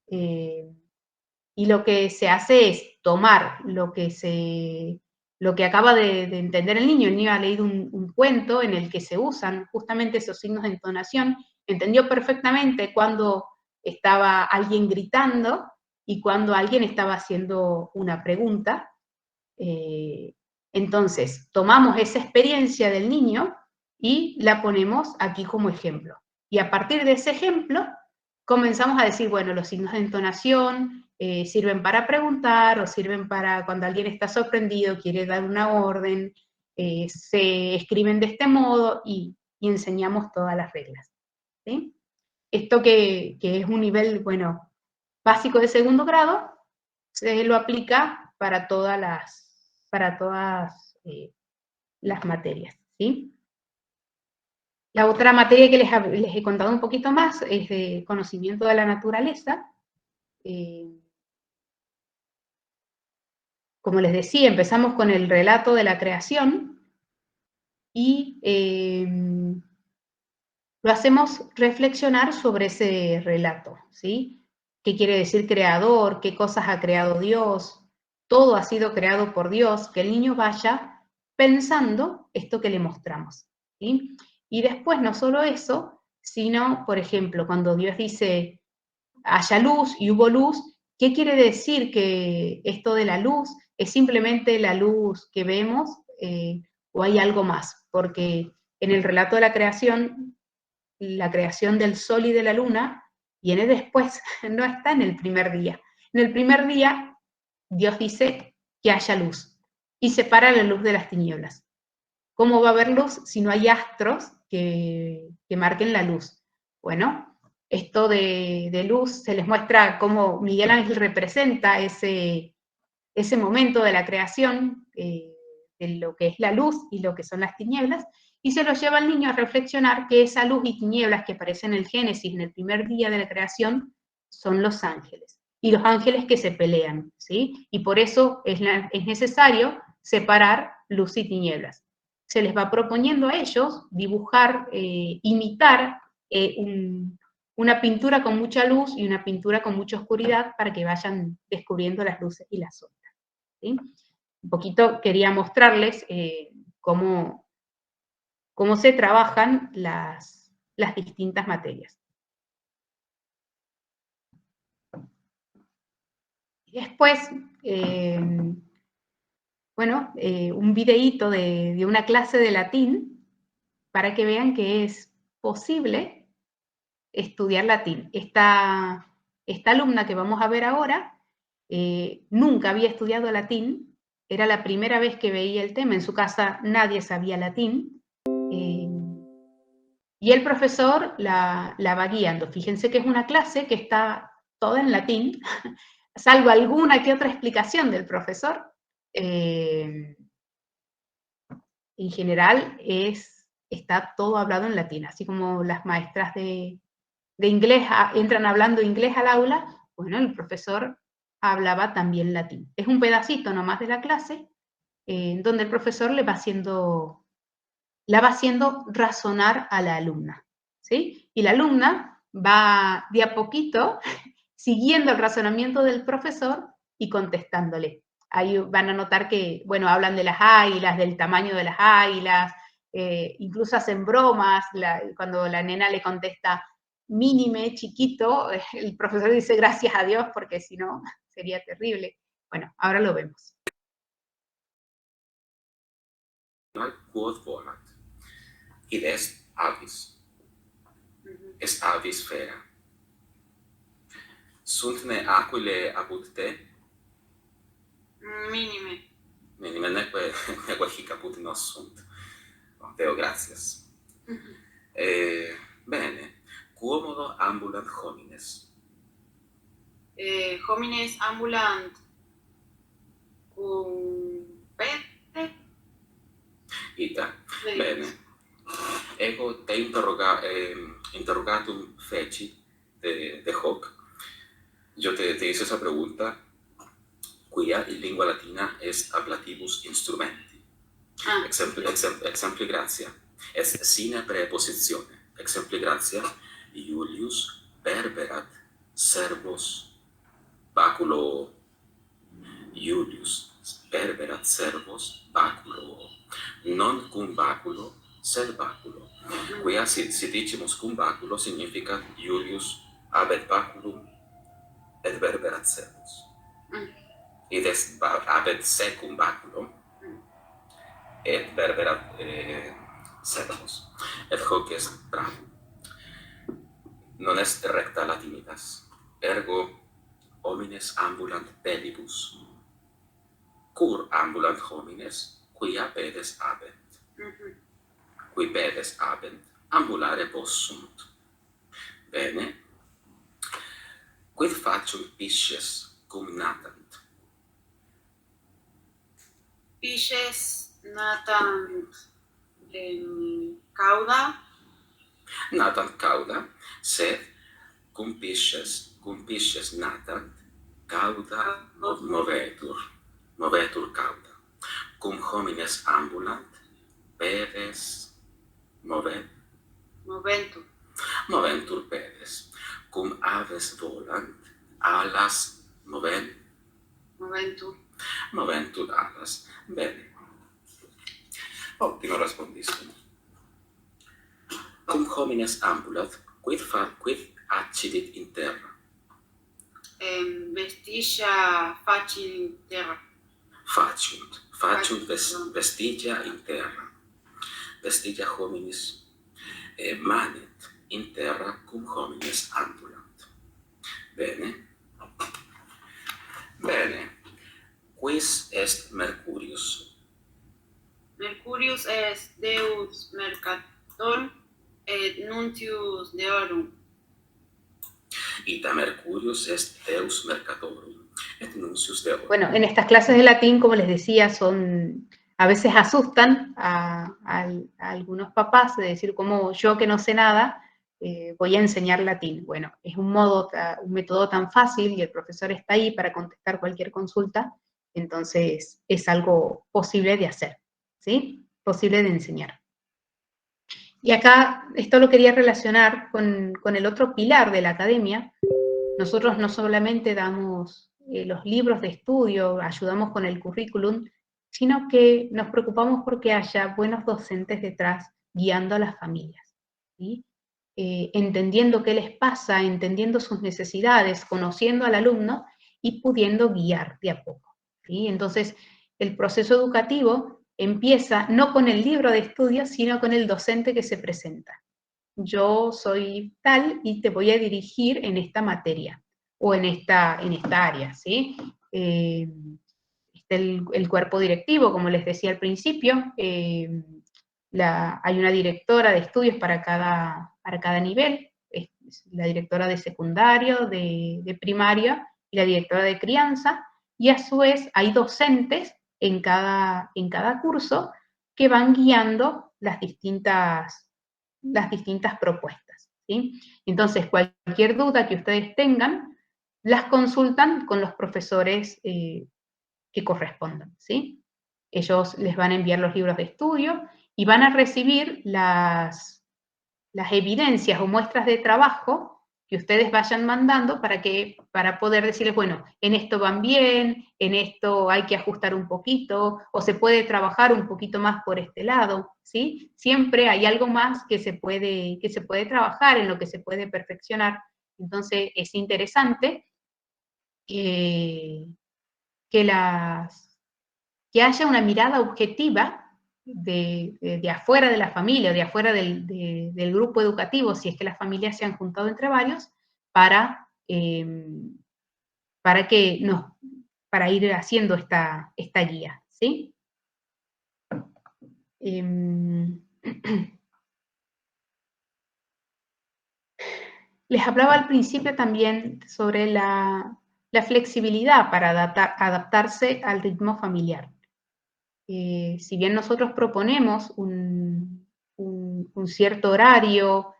Y lo que se hace es tomar lo que acaba de entender el niño ha leído un cuento en el que se usan justamente esos signos de entonación, entendió perfectamente cuando estaba alguien gritando y cuando alguien estaba haciendo una pregunta. Entonces, tomamos esa experiencia del niño y la ponemos aquí como ejemplo. Y a partir de ese ejemplo, comenzamos a decir, bueno, los signos de entonación sirven para preguntar o sirven para cuando alguien está sorprendido, quiere dar una orden, se escriben de este modo y enseñamos todas las reglas, ¿sí? Esto que es un nivel, bueno, básico de segundo grado, se lo aplica para todas las materias, ¿sí? La otra materia que les he contado un poquito más es de conocimiento de la naturaleza. Como les decía, empezamos con el relato de la creación y lo hacemos reflexionar sobre ese relato, ¿sí? ¿Qué quiere decir creador? ¿Qué cosas ha creado Dios? Todo ha sido creado por Dios, que el niño vaya pensando esto que le mostramos, ¿sí? Y después no solo eso, sino, por ejemplo, cuando Dios dice, haya luz y hubo luz, ¿qué quiere decir que esto de la luz es simplemente la luz que vemos o hay algo más? Porque en el relato de la creación del sol y de la luna viene después, no está en el primer día. En el primer día, Dios dice que haya luz y separa la luz de las tinieblas. ¿Cómo va a haber luz si no hay astros que marquen la luz? Bueno, esto de luz se les muestra cómo Miguel Ángel representa ese momento de la creación, de lo que es la luz y lo que son las tinieblas, y se lo lleva al niño a reflexionar que esa luz y tinieblas que aparecen en el Génesis, en el primer día de la creación, son los ángeles, y los ángeles que se pelean, ¿sí? Y por eso es necesario separar luz y tinieblas. Se les va proponiendo a ellos dibujar, imitar una pintura con mucha luz y una pintura con mucha oscuridad para que vayan descubriendo las luces y las sombras, ¿sí? Un poquito quería mostrarles cómo se trabajan las distintas materias. Y después, bueno, un videíto de una clase de latín para que vean que es posible estudiar latín. Esta alumna que vamos a ver ahora nunca había estudiado latín, era la primera vez que veía el tema, en su casa nadie sabía latín, y el profesor la va guiando. Fíjense que es una clase que está toda en latín, salvo alguna que otra explicación del profesor. En general está todo hablado en latín, así como las maestras de inglés entran hablando inglés al aula, bueno, el profesor hablaba también latín. Es un pedacito nomás de la clase, donde el profesor la va haciendo razonar a la alumna, ¿sí? Y la alumna va de a poquito siguiendo el razonamiento del profesor y contestándole. Ahí van a notar que, bueno, hablan de las águilas, del tamaño de las águilas, incluso hacen bromas, cuando la nena le contesta mínime, chiquito, el profesor dice gracias a Dios porque si no sería terrible. Bueno, ahora lo vemos. Quod volat, id est avis, est avis fera. Sunt ne aquile apud te? Minime. Minime neque hic apud nos sunt. Deo gratias. Bene, quomodo ambulant homines? Homines ambulant cum pete. Ita, bene. Ego te interrogatum feci de hoc. Yo te hice esa pregunta, quia in lingua latina est ablativus instrumenti. Exempli gratia, est sine prepositione. Exempli gratia, Iulius perberat servos baculo. Iulius perberat servos baculo, non cum baculo, sed baculo. Quia si dicimus cum baculo significa Iulius habet baculum et verberat servos. Id est habet secum baculum et verberat servos. Et hoc est bravo. Non est recta latinitas. Ergo homines ambulant pedibus. Cur ambulant homines, quia pedes habent. Qui pedes habent, ambulare possunt. Bene. Quid faciunt pisces cum natant? Pisces natant cauda. Natant cauda, sed cum pisces natant cauda movetur cauda. Cum homines ambulant, pedes moventur pedes. Cum aves volant, alas moventur alas. Bene. Optimo respondiscum. Cum homines ambulat, quid accidit in terra? Vestigia facil in terra. Faciunt vestigia in terra. Vestigia hominis manet in terra cum homines ambulant. Bene. Quis est Mercurius? Mercurius est Deus Mercator et Nuntius Deorum. Ita Mercurius est Deus Mercatorum et Nuncius Deorum. Bueno, en estas clases de latín, como les decía, a veces asustan a algunos papás de decir, como yo que no sé nada, voy a enseñar latín. Bueno, es un método tan fácil y el profesor está ahí para contestar cualquier consulta, entonces es algo posible de hacer, ¿sí? Posible de enseñar. Y acá esto lo quería relacionar con el otro pilar de la academia. Nosotros no solamente damos los libros de estudio, ayudamos con el currículum, sino que nos preocupamos porque haya buenos docentes detrás guiando a las familias, ¿sí? Entendiendo qué les pasa, entendiendo sus necesidades, conociendo al alumno y pudiendo guiar de a poco, ¿sí? Entonces, el proceso educativo empieza no con el libro de estudio, sino con el docente que se presenta. Yo soy tal y te voy a dirigir en esta materia o en esta área, ¿sí? Está el cuerpo directivo, como les decía al principio, hay una directora de estudios para cada nivel, es la directora de secundario, de primaria y la directora de crianza, y a su vez hay docentes en cada curso que van guiando las distintas propuestas, ¿sí? Entonces, cualquier duda que ustedes tengan, las consultan con los profesores que correspondan, ¿sí? Ellos les van a enviar los libros de estudio y van a recibir las evidencias o muestras de trabajo que ustedes vayan mandando para poder decirles, bueno, en esto van bien, en esto hay que ajustar un poquito, o se puede trabajar un poquito más por este lado, ¿sí? Siempre hay algo más que se puede trabajar, en lo que se puede perfeccionar. Entonces, es interesante que haya una mirada objetiva de afuera de la familia, de afuera del grupo educativo, si es que las familias se han juntado entre varios, para ir haciendo esta guía, ¿sí? Les hablaba al principio también sobre la flexibilidad para adaptarse al ritmo familiar. Si bien nosotros proponemos un cierto horario,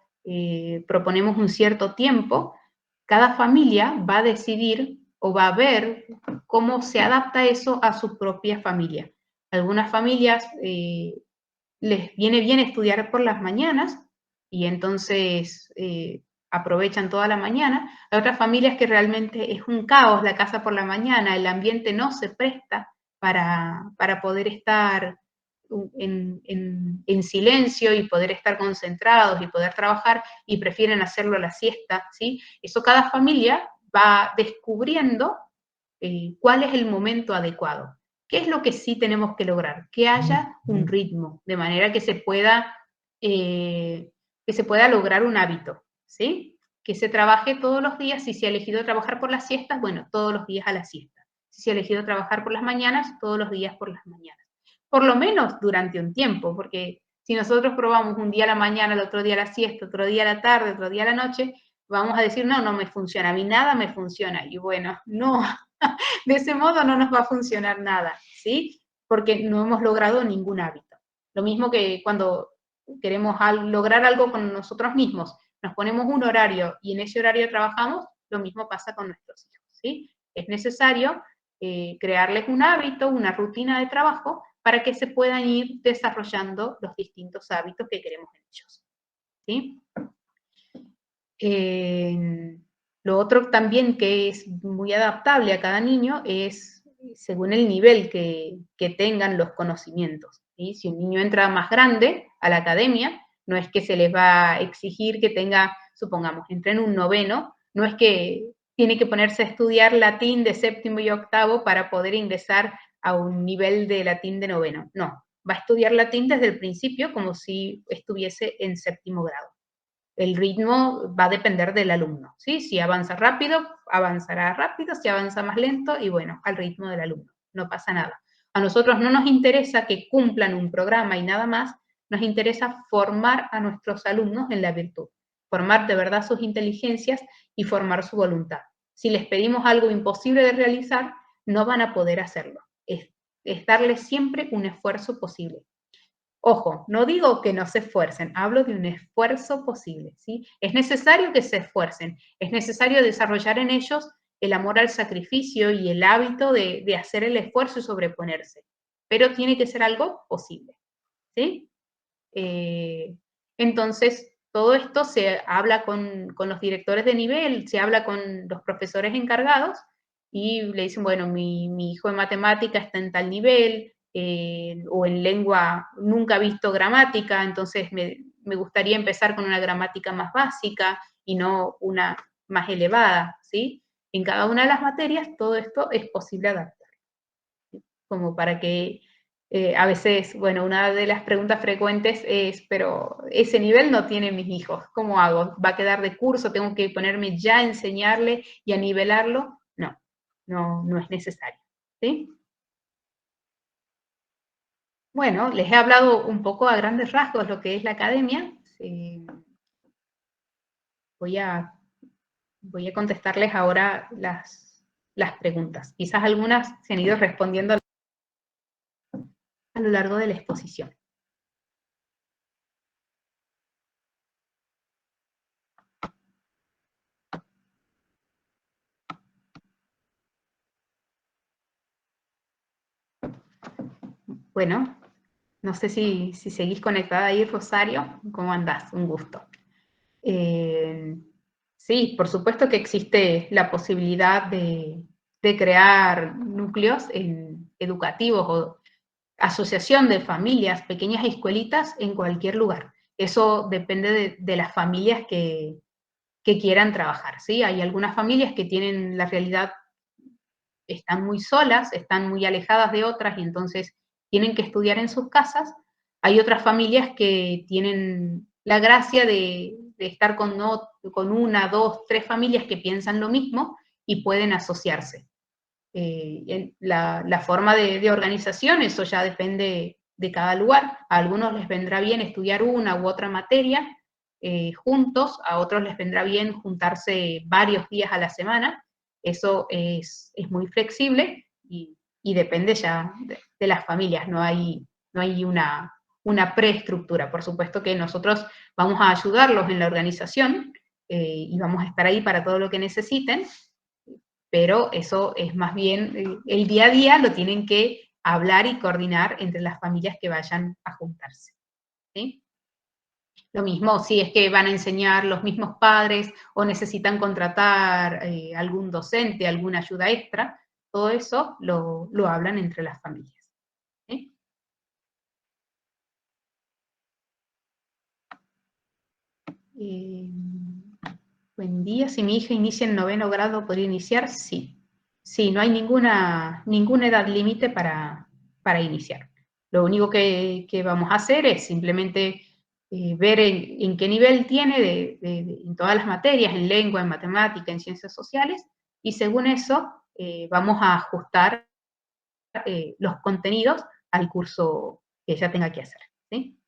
proponemos un cierto tiempo, cada familia va a decidir o va a ver cómo se adapta eso a su propia familia. Algunas familias les viene bien estudiar por las mañanas y entonces aprovechan toda la mañana. Hay otras familias que realmente es un caos la casa por la mañana, el ambiente no se presta para poder estar en silencio y poder estar concentrados y poder trabajar y prefieren hacerlo a la siesta, ¿sí? Eso cada familia va descubriendo cuál es el momento adecuado. ¿Qué es lo que sí tenemos que lograr? Que haya un ritmo, de manera que se pueda lograr un hábito, ¿sí? Que se trabaje todos los días. Si se ha elegido trabajar por las siestas, bueno, todos los días a la siesta. Si se ha elegido trabajar por las mañanas, todos los días por las mañanas. Por lo menos durante un tiempo, porque si nosotros probamos un día a la mañana, el otro día a la siesta, otro día a la tarde, otro día a la noche, vamos a decir, no me funciona, a mí nada me funciona. Y bueno, no, de ese modo no nos va a funcionar nada, ¿sí? Porque no hemos logrado ningún hábito. Lo mismo que cuando queremos lograr algo con nosotros mismos, nos ponemos un horario y en ese horario trabajamos, lo mismo pasa con nuestros hijos, ¿sí? Es necesario crearles un hábito, una rutina de trabajo para que se puedan ir desarrollando los distintos hábitos que queremos en ellos, ¿sí? Lo otro también que es muy adaptable a cada niño es según el nivel que tengan los conocimientos, ¿sí? Si un niño entra más grande a la academia, no es que se les va a exigir que tenga, supongamos, entre en un noveno, no es que tiene que ponerse a estudiar latín de séptimo y octavo para poder ingresar a un nivel de latín de noveno. No, va a estudiar latín desde el principio como si estuviese en séptimo grado. El ritmo va a depender del alumno, ¿sí? Si avanza rápido, avanzará rápido, si avanza más lento, y bueno, al ritmo del alumno, no pasa nada. A nosotros no nos interesa que cumplan un programa y nada más, nos interesa formar a nuestros alumnos en la virtud, formar de verdad sus inteligencias y formar su voluntad. Si les pedimos algo imposible de realizar, no van a poder hacerlo. Es darles siempre un esfuerzo posible. Ojo, no digo que no se esfuercen, hablo de un esfuerzo posible, ¿sí? Es necesario que se esfuercen, es necesario desarrollar en ellos el amor al sacrificio y el hábito de hacer el esfuerzo y sobreponerse, pero tiene que ser algo posible, ¿sí? Entonces, todo esto se habla con los directores de nivel, se habla con los profesores encargados y le dicen, bueno, mi hijo en matemática está en tal nivel, o en lengua nunca ha visto gramática, entonces me gustaría empezar con una gramática más básica y no una más elevada, ¿sí? En cada una de las materias todo esto es posible adaptar, ¿sí? Como para que a veces, bueno, una de las preguntas frecuentes es, pero ese nivel no tienen mis hijos, ¿cómo hago? ¿Va a quedar de curso? ¿Tengo que ponerme ya a enseñarle y a nivelarlo? No es necesario, ¿sí? Bueno, les he hablado un poco a grandes rasgos lo que es la academia. Voy a contestarles ahora las preguntas. Quizás algunas se han ido respondiendo a lo largo de la exposición. Bueno, no sé si seguís conectada ahí, Rosario. ¿Cómo andás? Un gusto. Sí, por supuesto que existe la posibilidad de crear núcleos educativos o asociación de familias, pequeñas escuelitas en cualquier lugar. Eso depende de las familias que quieran trabajar, ¿sí? Hay algunas familias que tienen la realidad, están muy solas, están muy alejadas de otras y entonces tienen que estudiar en sus casas. Hay otras familias que tienen la gracia de estar con una, dos, tres familias que piensan lo mismo y pueden asociarse. La forma de organización, eso ya depende de cada lugar. A algunos les vendrá bien estudiar una u otra materia juntos, a otros les vendrá bien juntarse varios días a la semana. Eso es muy flexible y depende ya de las familias, no hay una preestructura. Por supuesto que nosotros vamos a ayudarlos en la organización y vamos a estar ahí para todo lo que necesiten, pero eso es más bien el día a día lo tienen que hablar y coordinar entre las familias que vayan a juntarse, ¿sí? Lo mismo si es que van a enseñar los mismos padres o necesitan contratar algún docente, alguna ayuda extra, todo eso lo hablan entre las familias, ¿sí? Buen día, si mi hija inicia en 9º grado, ¿podría iniciar? Sí. Sí, no hay ninguna edad límite para iniciar. Lo único que vamos a hacer es simplemente ver en qué nivel tiene en todas las materias, en lengua, en matemática, en ciencias sociales, y según eso vamos a ajustar los contenidos al curso que ella tenga que hacer, ¿sí?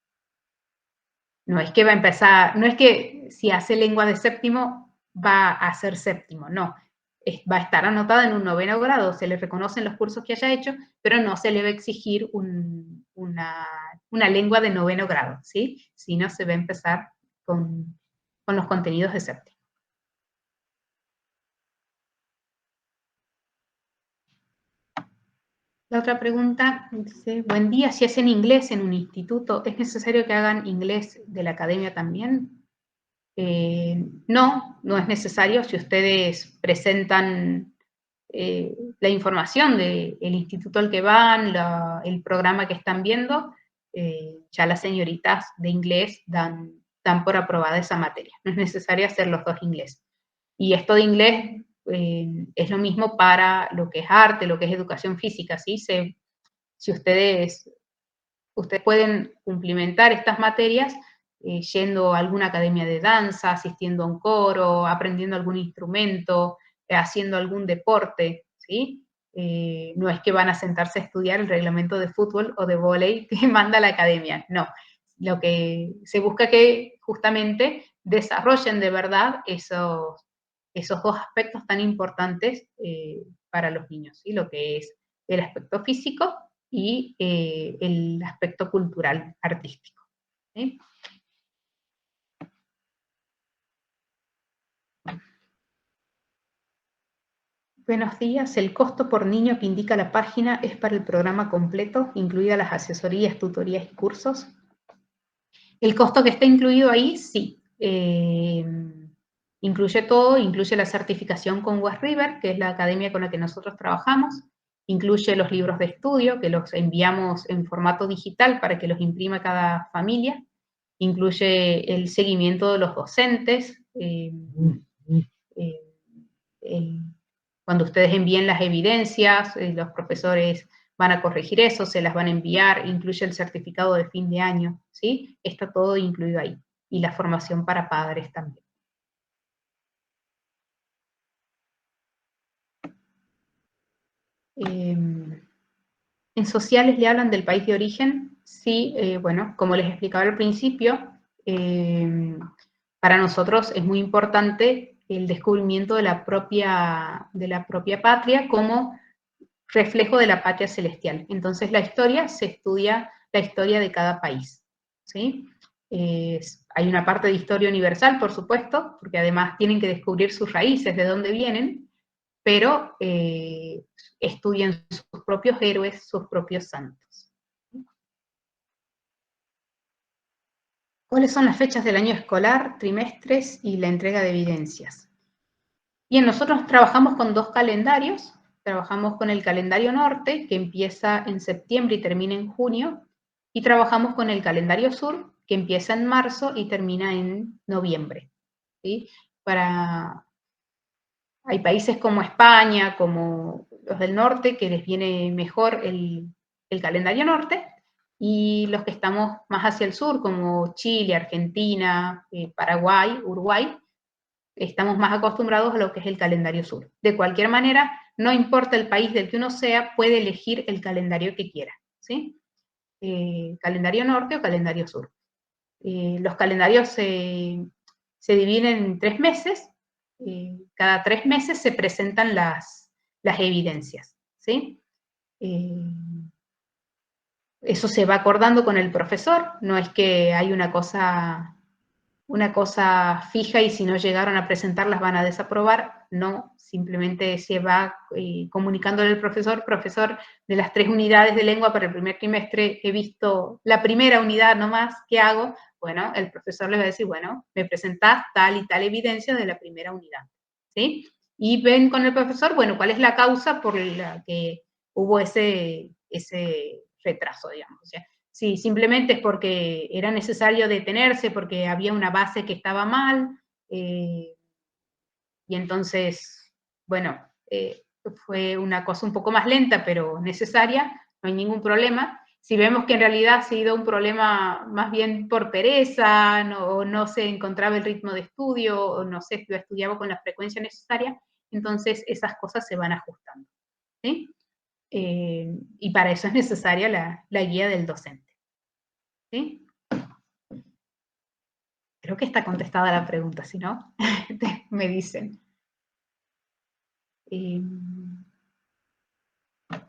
No es que va a empezar, no es que si hace lengua de séptimo va a ser séptimo, no. Va a estar anotada en un 9º grado, se le reconocen los cursos que haya hecho, pero no se le va a exigir una lengua de 9º grado, ¿sí? Sino se va a empezar con los contenidos de séptimo. La otra pregunta dice, buen día, si es en inglés en un instituto, ¿es necesario que hagan inglés de la academia también? No es necesario. Si ustedes presentan la información del instituto al que van, el programa que están viendo, ya las señoritas de inglés dan por aprobada esa materia. No es necesario hacer los dos inglés. Y esto de inglés es lo mismo para lo que es arte, lo que es educación física, ¿sí? Si ustedes pueden cumplimentar estas materias yendo a alguna academia de danza, asistiendo a un coro, aprendiendo algún instrumento, haciendo algún deporte, ¿sí? No es que van a sentarse a estudiar el reglamento de fútbol o de vóley que manda la academia, no. Lo que se busca que justamente desarrollen de verdad esos dos aspectos tan importantes para los niños, ¿sí? Lo que es el aspecto físico y el aspecto cultural, artístico, ¿sí? Buenos días, el costo por niño que indica la página es para el programa completo, incluidas las asesorías, tutorías y cursos. El costo que está incluido ahí, sí. Incluye todo, incluye la certificación con West River, que es la academia con la que nosotros trabajamos, incluye los libros de estudio, que los enviamos en formato digital para que los imprima cada familia, incluye el seguimiento de los docentes, cuando ustedes envíen las evidencias, los profesores van a corregir eso, se las van a enviar, incluye el certificado de fin de año, ¿sí? Está todo incluido ahí. Y la formación para padres también. En sociales le hablan del país de origen. Sí, bueno, como les explicaba al principio, para nosotros es muy importante el descubrimiento de la propia patria como reflejo de la patria celestial. Entonces la historia se estudia la historia de cada país, ¿sí? Hay una parte de historia universal, por supuesto, porque además tienen que descubrir sus raíces, de dónde vienen, pero estudian sus propios héroes, sus propios santos. ¿Cuáles son las fechas del año escolar, trimestres y la entrega de evidencias? Bien, nosotros trabajamos con 2 calendarios. Trabajamos con el calendario norte, que empieza en septiembre y termina en junio, y trabajamos con el calendario sur, que empieza en marzo y termina en noviembre, ¿sí? Hay países como España, como los del norte, que les viene mejor el calendario norte, y los que estamos más hacia el sur, como Chile, Argentina, Paraguay, Uruguay, estamos más acostumbrados a lo que es el calendario sur. De cualquier manera, no importa el país del que uno sea, puede elegir el calendario que quiera, ¿sí? Calendario norte o calendario sur. Los calendarios se dividen en 3 meses. Cada 3 meses se presentan las evidencias, ¿sí? Eso se va acordando con el profesor, no es que hay una cosa fija y si no llegaron a presentarlas van a desaprobar, no, simplemente se va comunicándole al profesor, de las 3 unidades de lengua para el primer trimestre he visto la primera unidad nomás, ¿qué hago? Bueno, el profesor les va a decir, bueno, me presentás tal y tal evidencia de la primera unidad, ¿sí? Y ven con el profesor, bueno, ¿cuál es la causa por la que hubo ese retraso, digamos? O sea, si simplemente es porque era necesario detenerse, porque había una base que estaba mal, y entonces, bueno, fue una cosa un poco más lenta, pero necesaria, no hay ningún problema. Si vemos que en realidad ha sido un problema más bien por pereza, o no se encontraba el ritmo de estudio, o no se estudiaba con la frecuencia necesaria, entonces esas cosas se van ajustando, ¿sí? Y para eso es necesaria la guía del docente, ¿sí? Creo que está contestada la pregunta, si no, me dicen.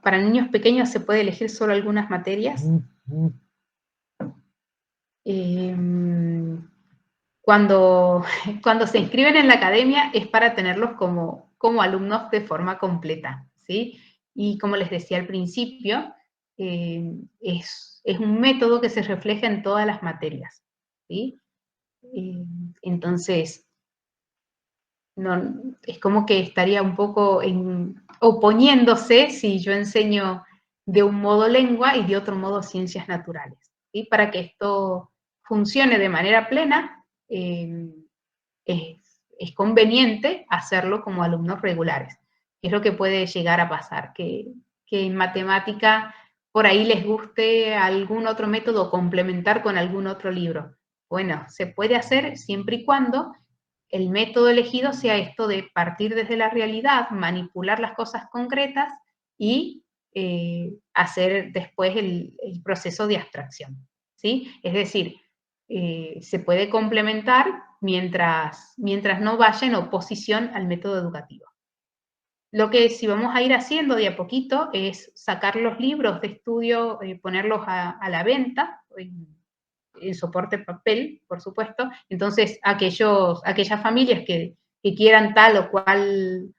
¿Para niños pequeños se puede elegir solo algunas materias? Cuando se inscriben en la academia es para tenerlos como alumnos de forma completa, ¿sí? Y como les decía al principio, es un método que se refleja en todas las materias, ¿sí? Entonces, no, es como que estaría un poco oponiéndose si yo enseño de un modo lengua y de otro modo ciencias naturales, ¿sí? Para que esto funcione de manera plena, es conveniente hacerlo como alumnos regulares. Es lo que puede llegar a pasar, que en matemática por ahí les guste algún otro método complementar con algún otro libro. Bueno, se puede hacer siempre y cuando el método elegido sea esto de partir desde la realidad, manipular las cosas concretas y hacer después el proceso de abstracción, ¿sí? Es decir, se puede complementar mientras no vaya en oposición al método educativo. Lo que sí vamos a ir haciendo de a poquito es sacar los libros de estudio, ponerlos a la venta, en soporte papel, por supuesto. Entonces, aquellas familias que quieran tal o cual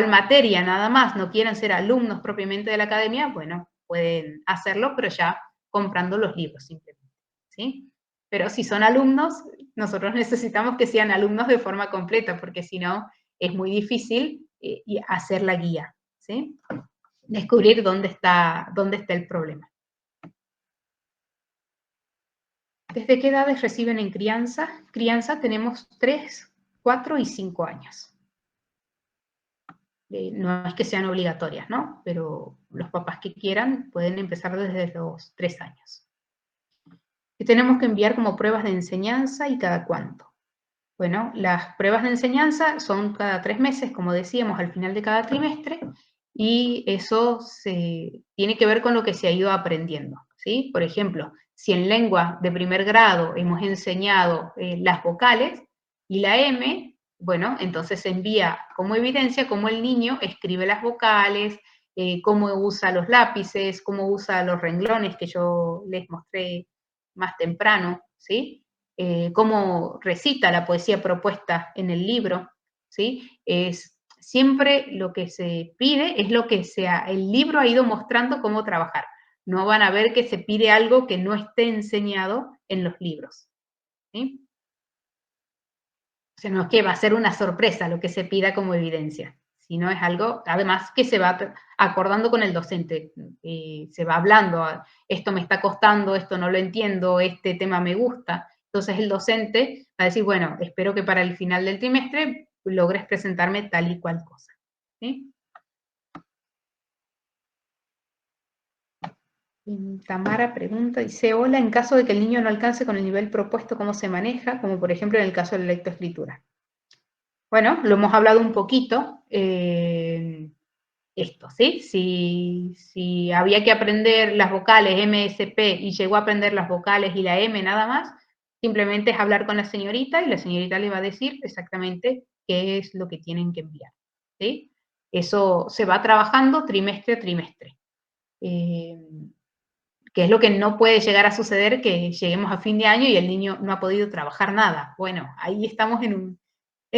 materia nada más, no quieran ser alumnos propiamente de la academia, bueno, pueden hacerlo, pero ya comprando los libros simplemente, ¿sí? Pero si son alumnos, nosotros necesitamos que sean alumnos de forma completa, porque si no, es muy difícil hacer la guía, ¿sí? Descubrir dónde está el problema. ¿Desde qué edades reciben en crianza? Crianza tenemos 3, 4 y 5 años. No es que sean obligatorias, ¿no? Pero los papás que quieran pueden empezar desde los 3 años. ¿Qué tenemos que enviar como pruebas de enseñanza y cada cuánto? Bueno, las pruebas de enseñanza son cada 3 meses, como decíamos, al final de cada trimestre, y eso tiene que ver con lo que se ha ido aprendiendo, ¿sí? Por ejemplo, si en lengua de primer grado hemos enseñado las vocales y la M, bueno, entonces se envía como evidencia cómo el niño escribe las vocales, cómo usa los lápices, cómo usa los renglones que yo les mostré más temprano, ¿sí? Cómo recita la poesía propuesta en el libro, ¿sí? Siempre lo que se pide es lo que el libro ha ido mostrando cómo trabajar. No van a ver que se pide algo que no esté enseñado en los libros, ¿sí? O sea, no es que va a ser una sorpresa lo que se pida como evidencia, sino es algo, además, que se va acordando con el docente, se va hablando, esto me está costando, esto no lo entiendo, este tema me gusta. Entonces el docente va a decir, bueno, espero que para el final del trimestre logres presentarme tal y cual cosa, ¿sí? Tamara pregunta, dice, hola, en caso de que el niño no alcance con el nivel propuesto, ¿cómo se maneja? Como por ejemplo en el caso de la lectoescritura. Bueno, lo hemos hablado un poquito, esto, ¿sí? Si había que aprender las vocales MSP y llegó a aprender las vocales y la M nada más, simplemente es hablar con la señorita y la señorita le va a decir exactamente qué es lo que tienen que enviar, ¿sí? Eso se va trabajando trimestre a trimestre. Que es lo que no puede llegar a suceder, que lleguemos a fin de año y el niño no ha podido trabajar nada. Bueno, ahí estamos en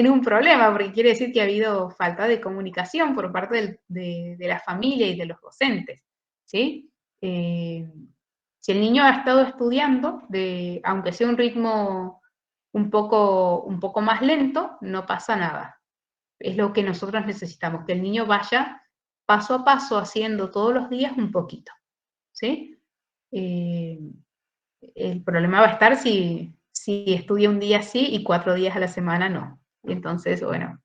un problema, porque quiere decir que ha habido falta de comunicación por parte de la familia y de los docentes, ¿sí? Si el niño ha estado estudiando, aunque sea un ritmo un poco más lento, no pasa nada. Es lo que nosotros necesitamos, que el niño vaya paso a paso haciendo todos los días un poquito, ¿sí? El problema va a estar si estudia un día sí y 4 días a la semana no. Entonces, bueno,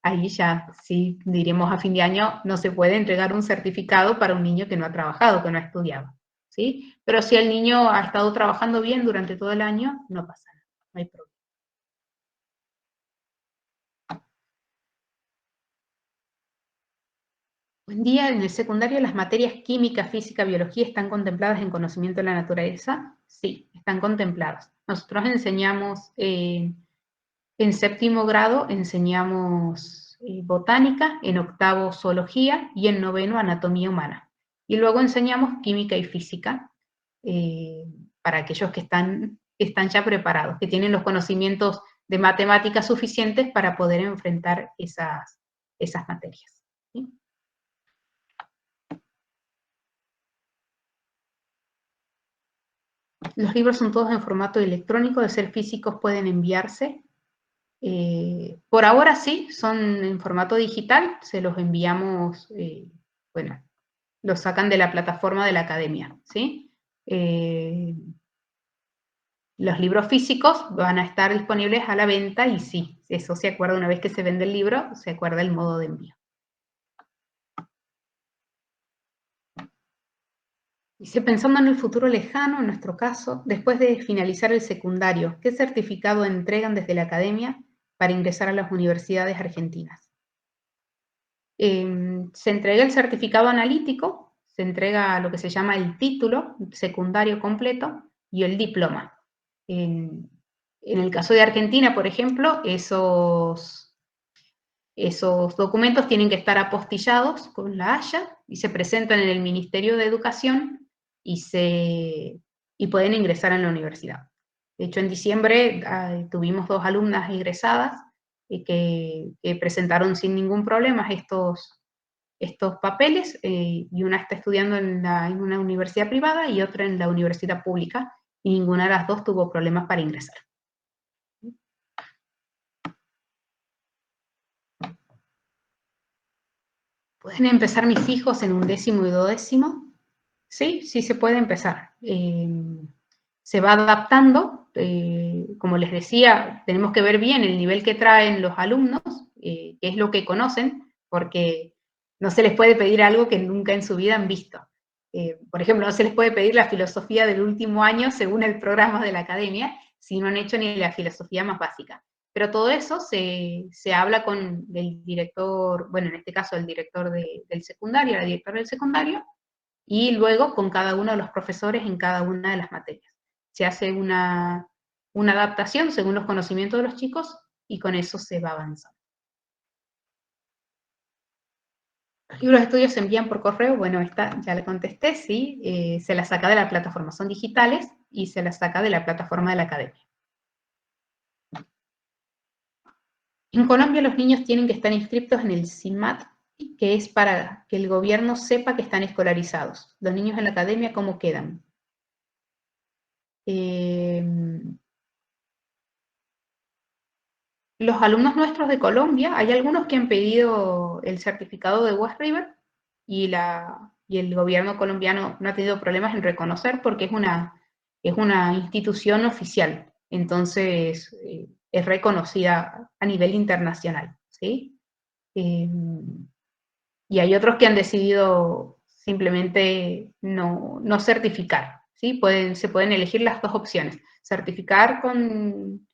ahí ya sí diremos a fin de año no se puede entregar un certificado para un niño que no ha trabajado, que no ha estudiado, ¿sí? Pero si el niño ha estado trabajando bien durante todo el año, no pasa nada, no hay problema. Buen día, en el secundario las materias química, física, biología están contempladas en conocimiento de la naturaleza. Sí, están contempladas. Nosotros enseñamos, en séptimo grado enseñamos botánica, en octavo zoología y en noveno anatomía humana. Y luego enseñamos química y física para aquellos que están ya preparados, que tienen los conocimientos de matemáticas suficientes para poder enfrentar esas materias, ¿sí? Los libros son todos en formato electrónico, de ser físicos pueden enviarse. Por ahora sí, son en formato digital, se los enviamos, bueno, los sacan de la plataforma de la academia, ¿sí? Los libros físicos van a estar disponibles a la venta y sí, eso se acuerda una vez que se vende el libro, se acuerda el modo de envío. Dice, pensando en el futuro lejano, en nuestro caso, después de finalizar el secundario, ¿qué certificado entregan desde la academia para ingresar a las universidades argentinas? Se entrega el certificado analítico, se entrega lo que se llama el título secundario completo y el diploma. En el caso de Argentina, por ejemplo, esos documentos tienen que estar apostillados con la Haya y se presentan en el Ministerio de Educación y pueden ingresar en la universidad. De hecho, en diciembre tuvimos 2 alumnas egresadas que presentaron sin ningún problema estos papeles, y una está estudiando en una universidad privada y otra en la universidad pública, y ninguna de las dos tuvo problemas para ingresar. ¿Pueden empezar mis hijos en 11º y 12º? Sí, sí se puede empezar. Se va adaptando, como les decía, tenemos que ver bien el nivel que traen los alumnos, qué es lo que conocen, porque no se les puede pedir algo que nunca en su vida han visto. Por ejemplo, no se les puede pedir la filosofía del último año según el programa de la academia, si no han hecho ni la filosofía más básica. Pero todo eso se habla con el director, bueno, en este caso el director del secundario, la directora del secundario, y luego con cada uno de los profesores en cada una de las materias. Se hace una adaptación según los conocimientos de los chicos y con eso se va avanzando. ¿Los libros de estudio se envían por correo? Bueno, esta ya le contesté, sí, se las saca de la plataforma, son digitales y se las saca de la plataforma de la academia. En Colombia los niños tienen que estar inscritos en el CIMAT, que es para que el gobierno sepa que están escolarizados. Los niños en la academia, ¿cómo quedan? los alumnos nuestros de Colombia, hay algunos que han pedido el certificado de West River y el gobierno colombiano no ha tenido problemas en reconocer porque es una institución oficial, entonces es reconocida a nivel internacional, ¿sí? Y hay otros que han decidido simplemente no certificar, ¿sí? Se pueden elegir las dos opciones, certificar con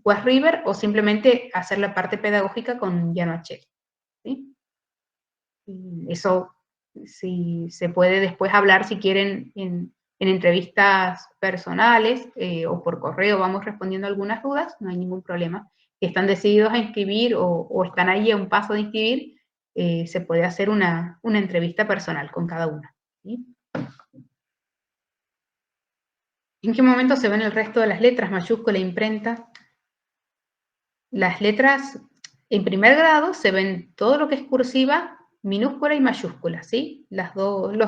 West River o simplemente hacer la parte pedagógica con Llano Achebe, ¿sí? Eso sí, se puede después hablar si quieren en entrevistas personales o por correo, vamos respondiendo algunas dudas, no hay ningún problema. Si están decididos a inscribir o están ahí a un paso de inscribir, se puede hacer una entrevista personal con cada una, ¿sí? ¿En qué momento se ven el resto de las letras, mayúscula, imprenta? Las letras en primer grado se ven todo lo que es cursiva, minúscula y mayúscula, ¿sí? Los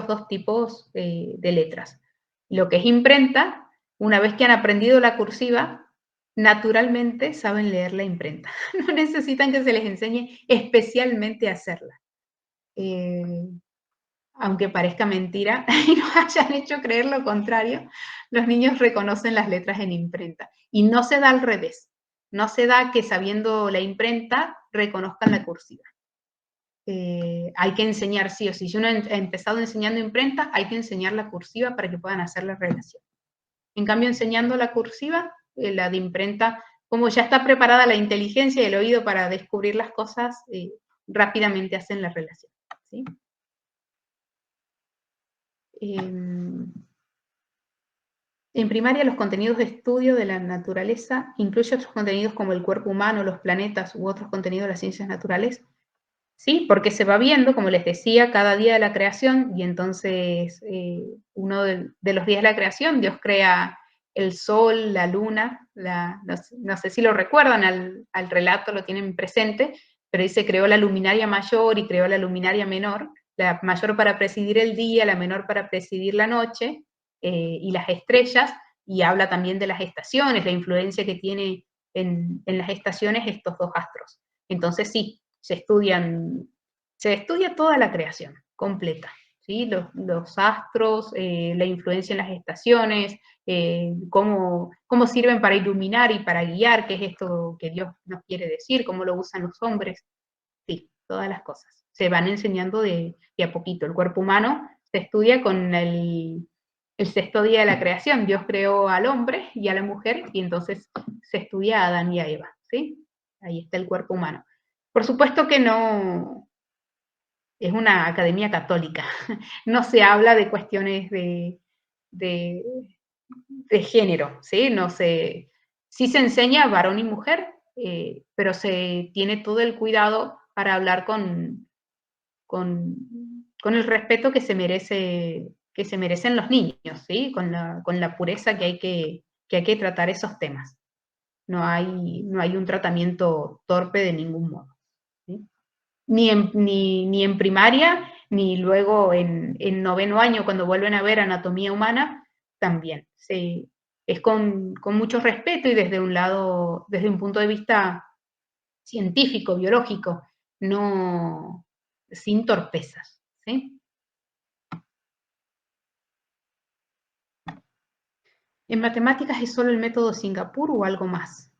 dos tipos de letras. Lo que es imprenta, una vez que han aprendido la cursiva, naturalmente saben leer la imprenta. No necesitan que se les enseñe especialmente a hacerla. Aunque parezca mentira y nos hayan hecho creer lo contrario, los niños reconocen las letras en imprenta. Y no se da al revés. No se da que sabiendo la imprenta reconozcan la cursiva. Hay que enseñar sí o sí. Si uno ha empezado enseñando imprenta, hay que enseñar la cursiva para que puedan hacer la relación. En cambio, enseñando la cursiva, la de imprenta, como ya está preparada la inteligencia y el oído para descubrir las cosas, rápidamente hacen la relación, ¿sí? En primaria, los contenidos de estudio de la naturaleza incluyen otros contenidos como el cuerpo humano, los planetas u otros contenidos de las ciencias naturales. Sí, porque se va viendo, como les decía, cada día de la creación, y entonces uno de los días de la creación, Dios crea el sol, la luna, no sé si lo recuerdan, al relato lo tienen presente, pero dice creó la luminaria mayor y creó la luminaria menor, la mayor para presidir el día, la menor para presidir la noche, y las estrellas, y habla también de las estaciones, la influencia que tiene en las estaciones estos dos astros. Entonces sí, se estudia toda la creación completa, ¿sí? Los astros, la influencia en las estaciones, cómo sirven para iluminar y para guiar, qué es esto que Dios nos quiere decir, cómo lo usan los hombres, sí, todas las cosas. Se van enseñando de a poquito. El cuerpo humano se estudia con el sexto día de la creación. Dios creó al hombre y a la mujer, y entonces se estudia a Adán y a Eva, ¿sí? Ahí está el cuerpo humano. Por supuesto que no es una academia católica, no se habla de cuestiones de género, ¿sí? Sí se enseña varón y mujer, pero se tiene todo el cuidado para hablar con el respeto que se merecen los niños, ¿sí? Con la pureza que hay que tratar esos temas. No hay un tratamiento torpe de ningún modo, ¿sí? Ni en primaria, ni luego en noveno año, cuando vuelven a ver anatomía humana, también. Es con mucho respeto y desde un punto de vista científico, biológico, no sin torpezas, ¿sí? ¿En matemáticas es solo el método Singapur o algo más?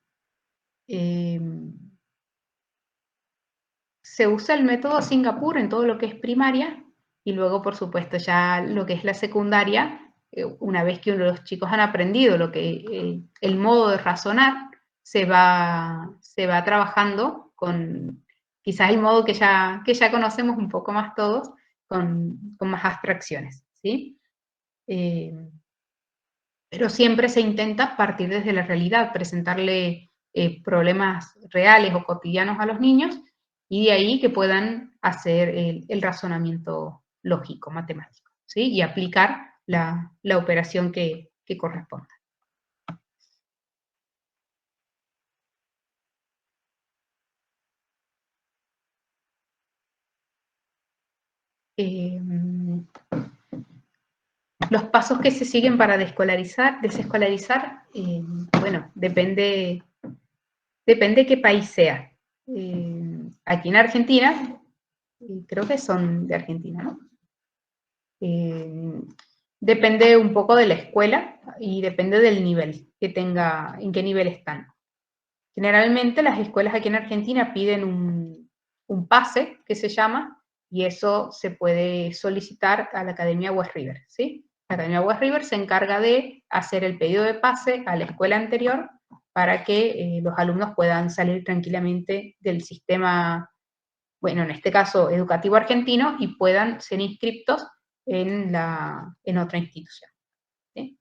Se usa el método Singapur en todo lo que es primaria y luego, por supuesto, ya lo que es la secundaria, una vez que los chicos han aprendido el modo de razonar, se va trabajando con quizás el modo que ya conocemos un poco más todos, con más abstracciones, ¿sí? Pero siempre se intenta partir desde la realidad, presentarle problemas reales o cotidianos a los niños y de ahí que puedan hacer el razonamiento lógico, matemático, ¿sí? Y aplicar la operación que corresponda. Los pasos que se siguen para desescolarizar, bueno, depende Depende qué país sea. Aquí en Argentina, creo que son de Argentina, ¿no? Depende un poco de la escuela y depende del nivel que tenga, en qué nivel están. Generalmente las escuelas aquí en Argentina piden un pase, que se llama, y eso se puede solicitar a la Academia West River, ¿sí? La Academia West River se encarga de hacer el pedido de pase a la escuela anterior para que los alumnos puedan salir tranquilamente del sistema, bueno, en este caso educativo argentino, y puedan ser inscriptos en otra institución, ¿sí?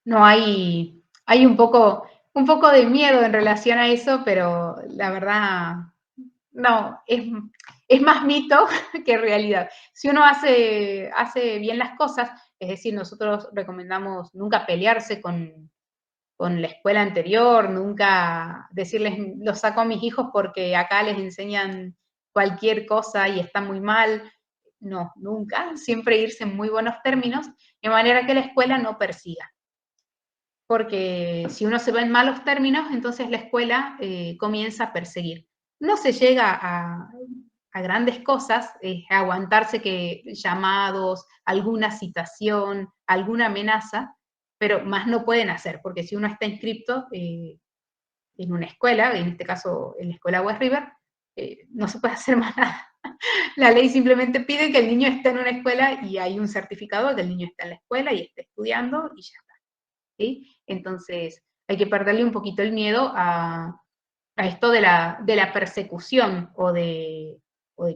No hay un poco de miedo en relación a eso, pero la verdad, no, es más mito que realidad. Si uno hace bien las cosas, es decir, nosotros recomendamos nunca pelearse con la escuela anterior, nunca decirles, los saco a mis hijos porque acá les enseñan cualquier cosa y está muy mal. No, nunca. Siempre irse en muy buenos términos, de manera que la escuela no persiga. Porque si uno se va en malos términos, entonces la escuela comienza a perseguir. No se llega a grandes cosas, aguantarse que llamados, alguna citación, alguna amenaza, pero más no pueden hacer, porque si uno está inscrito en una escuela, en este caso en la escuela West River, no se puede hacer más nada. La ley simplemente pide que el niño esté en una escuela y hay un certificado de que el niño está en la escuela y está estudiando y ya está, ¿sí? Entonces hay que perderle un poquito el miedo a esto de la persecución o de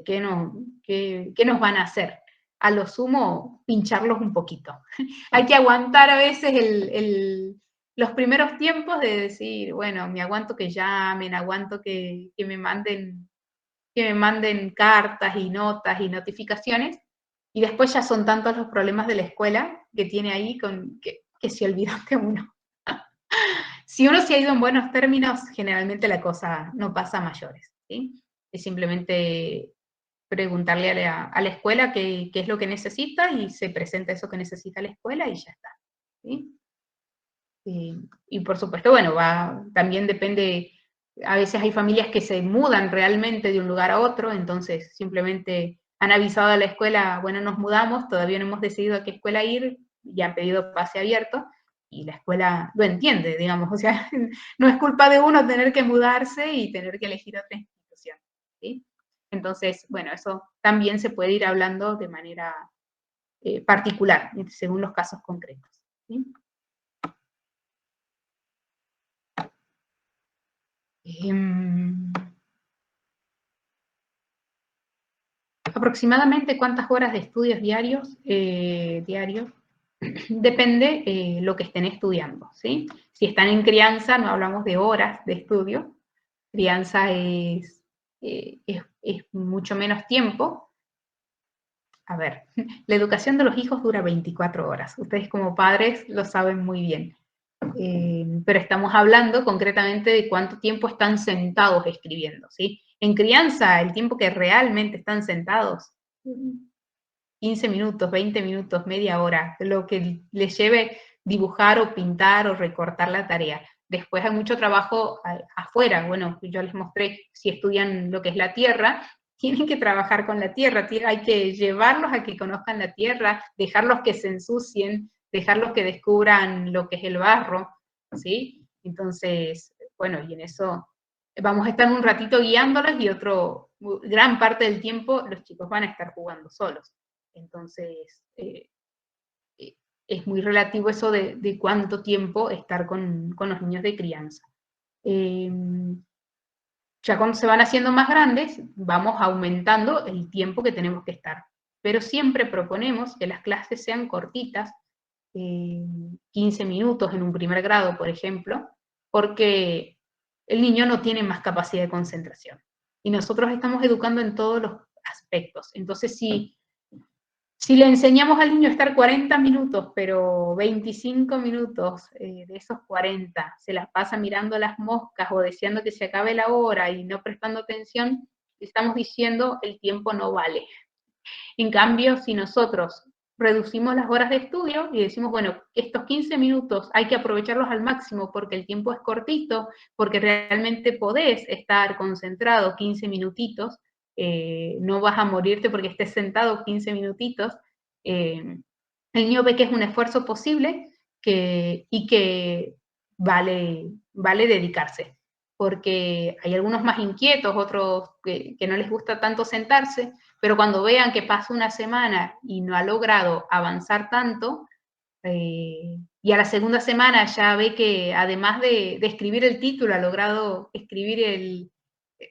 qué nos van a hacer. A lo sumo, pincharlos un poquito. Hay que aguantar a veces los primeros tiempos de decir, bueno, me aguanto que llamen, aguanto que me manden cartas y notas y notificaciones, y después ya son tantos los problemas de la escuela que tiene ahí que se olvidan de uno. Si uno se ha ido en buenos términos, generalmente la cosa no pasa a mayores, ¿sí? Es simplemente preguntarle a la escuela qué es lo que necesita y se presenta eso que necesita la escuela y ya está, ¿sí? Y por supuesto, bueno, también depende, a veces hay familias que se mudan realmente de un lugar a otro, entonces simplemente han avisado a la escuela, bueno, nos mudamos, todavía no hemos decidido a qué escuela ir, y han pedido pase abierto, y la escuela lo entiende, digamos, o sea, no es culpa de uno tener que mudarse y tener que elegir otra institución, ¿sí? Entonces, bueno, eso también se puede ir hablando de manera particular, según los casos concretos, ¿sí? Aproximadamente cuántas horas de estudios diarios, depende lo que estén estudiando, ¿sí? Si están en crianza, no hablamos de horas de estudio, crianza es mucho menos tiempo. A ver, la educación de los hijos dura 24 horas, ustedes como padres lo saben muy bien. Pero estamos hablando concretamente de cuánto tiempo están sentados escribiendo, ¿sí? En crianza, el tiempo que realmente están sentados, 15 minutos, 20 minutos, media hora, lo que les lleve dibujar o pintar o recortar la tarea. Después hay mucho trabajo afuera, bueno, yo les mostré, si estudian lo que es la tierra, tienen que trabajar con la tierra, hay que llevarlos a que conozcan la tierra, dejarlos que se ensucien, dejarlos que descubran lo que es el barro, ¿sí? Entonces, bueno, y en eso vamos a estar un ratito guiándolos y gran parte del tiempo los chicos van a estar jugando solos. Entonces, es muy relativo eso de cuánto tiempo estar con los niños de crianza. Ya cuando se van haciendo más grandes, vamos aumentando el tiempo que tenemos que estar. Pero siempre proponemos que las clases sean cortitas, 15 minutos en un primer grado, por ejemplo, porque el niño no tiene más capacidad de concentración. Y nosotros estamos educando en todos los aspectos. Entonces, si le enseñamos al niño a estar 40 minutos, pero 25 minutos de esos 40 se las pasa mirando las moscas o deseando que se acabe la hora y no prestando atención, estamos diciendo el tiempo no vale. En cambio, si nosotros reducimos las horas de estudio y decimos, bueno, estos 15 minutos hay que aprovecharlos al máximo porque el tiempo es cortito, porque realmente podés estar concentrado 15 minutitos, no vas a morirte porque estés sentado 15 minutitos. El niño ve que es un esfuerzo posible y que vale dedicarse, porque hay algunos más inquietos, otros que no les gusta tanto sentarse, pero cuando vean que pasa una semana y no ha logrado avanzar tanto, y a la segunda semana ya ve que además de escribir el título, ha logrado escribir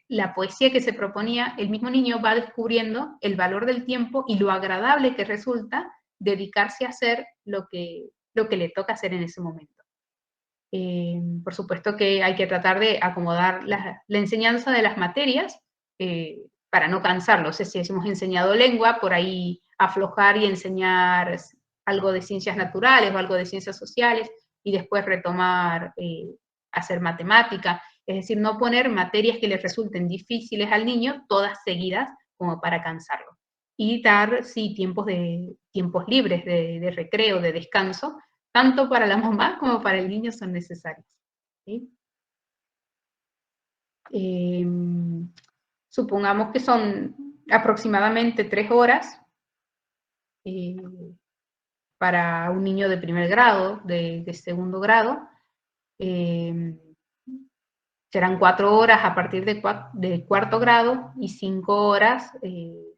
la poesía que se proponía, el mismo niño va descubriendo el valor del tiempo y lo agradable que resulta dedicarse a hacer lo que le toca hacer en ese momento. Por supuesto que hay que tratar de acomodar la enseñanza de las materias para no cansarlos. Si hemos enseñado lengua, por ahí aflojar y enseñar algo de ciencias naturales o algo de ciencias sociales y después retomar, hacer matemática. Es decir, no poner materias que les resulten difíciles al niño, todas seguidas, como para cansarlo. Y dar, sí, tiempos libres de recreo, de descanso, tanto para la mamá como para el niño son necesarios. ¿Sí? Supongamos que son aproximadamente 3 horas para un niño de primer grado, de segundo grado. Serán 4 horas a partir de cuarto grado y 5 horas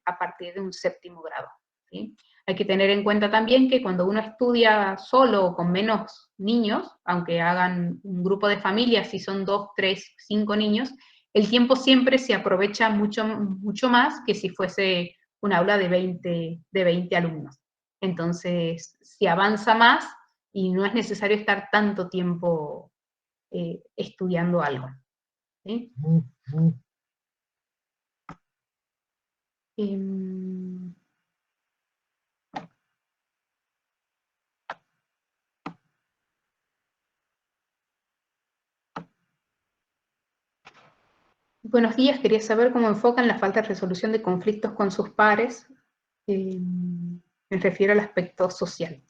a partir de un séptimo grado. ¿Sí? Hay que tener en cuenta también que cuando uno estudia solo o con menos niños, aunque hagan un grupo de familias, si son 2, 3, 5 niños, el tiempo siempre se aprovecha mucho, mucho más que si fuese un aula de 20 alumnos. Entonces, se avanza más y no es necesario estar tanto tiempo estudiando algo. ¿Sí? Buenos días, quería saber cómo enfocan la falta de resolución de conflictos con sus pares. Me refiero al aspecto social.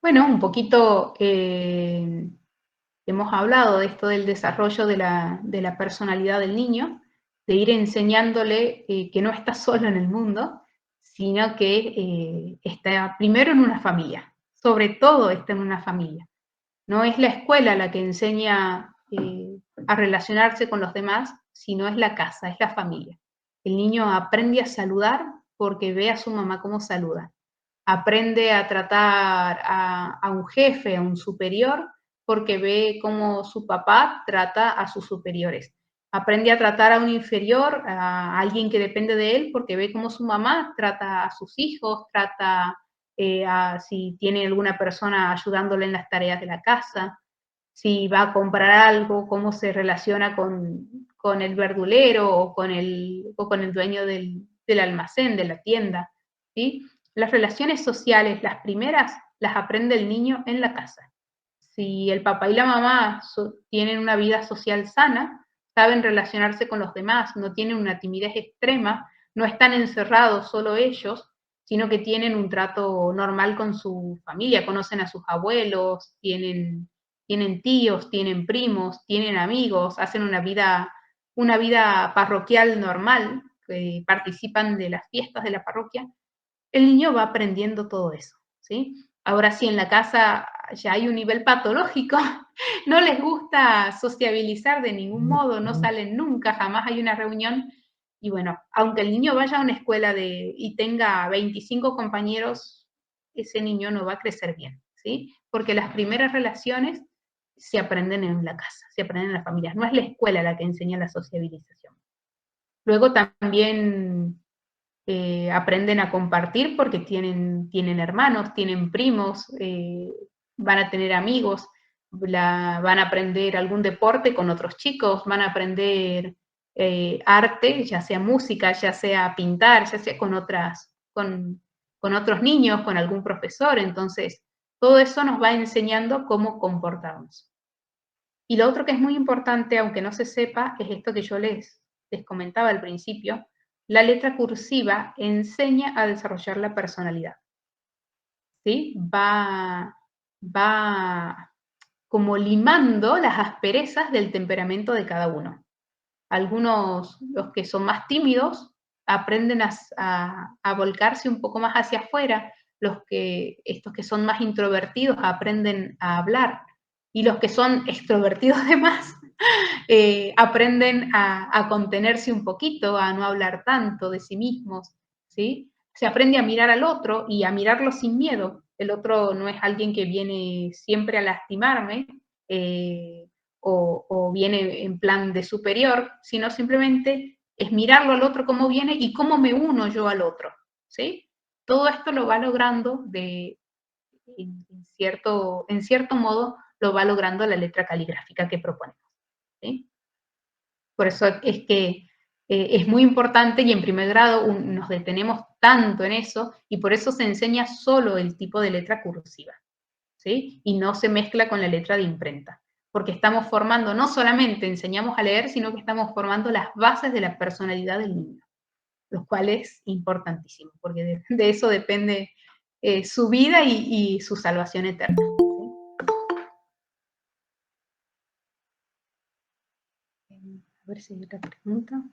Bueno, un poquito hemos hablado de esto del desarrollo de la personalidad del niño, de ir enseñándole que no está solo en el mundo, sino que está primero en una familia, sobre todo está en una familia. No es la escuela la que enseña a relacionarse con los demás, sino es la casa, es la familia. El niño aprende a saludar porque ve a su mamá cómo saluda. Aprende a tratar a un jefe, a un superior, porque ve cómo su papá trata a sus superiores. Aprende a tratar a un inferior, a alguien que depende de él, porque ve cómo su mamá trata a sus hijos, trata si tiene alguna persona ayudándole en las tareas de la casa, si va a comprar algo, cómo se relaciona con el verdulero o con el dueño del almacén, de la tienda. ¿Sí? Las relaciones sociales, las primeras, las aprende el niño en la casa. Si el papá y la mamá tienen una vida social sana, saben relacionarse con los demás, no tienen una timidez extrema, no están encerrados solo ellos, sino que tienen un trato normal con su familia, conocen a sus abuelos, tienen tíos, tienen primos, tienen amigos, hacen una vida parroquial normal, participan de las fiestas de la parroquia, el niño va aprendiendo todo eso, ¿sí? Ahora sí, en la casa ya hay un nivel patológico, no les gusta sociabilizar de ningún modo, no salen nunca, jamás hay una reunión. Y bueno, aunque el niño vaya a una escuela y tenga 25 compañeros, ese niño no va a crecer bien, ¿sí? Porque las primeras relaciones se aprenden en la casa, se aprenden en las familias. No es la escuela la que enseña la sociabilización. Luego también aprenden a compartir porque tienen hermanos, tienen primos, van a tener amigos, van a aprender algún deporte con otros chicos, van a aprender arte, ya sea música, ya sea pintar, ya sea con otros niños, con algún profesor. Entonces, todo eso nos va enseñando cómo comportarnos. Y lo otro que es muy importante, aunque no se sepa, es esto que yo les comentaba al principio. La letra cursiva enseña a desarrollar la personalidad. ¿sí? Va como limando las asperezas del temperamento de cada uno. Algunos, los que son más tímidos, aprenden a volcarse un poco más hacia afuera. Estos que son más introvertidos aprenden a hablar. Y los que son extrovertidos además, aprenden a contenerse un poquito, a no hablar tanto de sí mismos, ¿sí? Se aprende a mirar al otro y a mirarlo sin miedo. El otro no es alguien que viene siempre a lastimarme, o viene en plan de superior, sino simplemente es mirarlo al otro cómo viene y cómo me uno yo al otro, ¿sí? Todo esto lo va logrando en cierto modo, lo va logrando la letra caligráfica que proponemos, ¿sí? Por eso es que es muy importante y en primer grado nos detenemos tanto en eso y por eso se enseña solo el tipo de letra cursiva, ¿sí? Y no se mezcla con la letra de imprenta, porque estamos formando, no solamente enseñamos a leer, sino que estamos formando las bases de la personalidad del niño, lo cual es importantísimo, porque de eso depende su vida y su salvación eterna. ¿Sí? A ver si hay otra pregunta.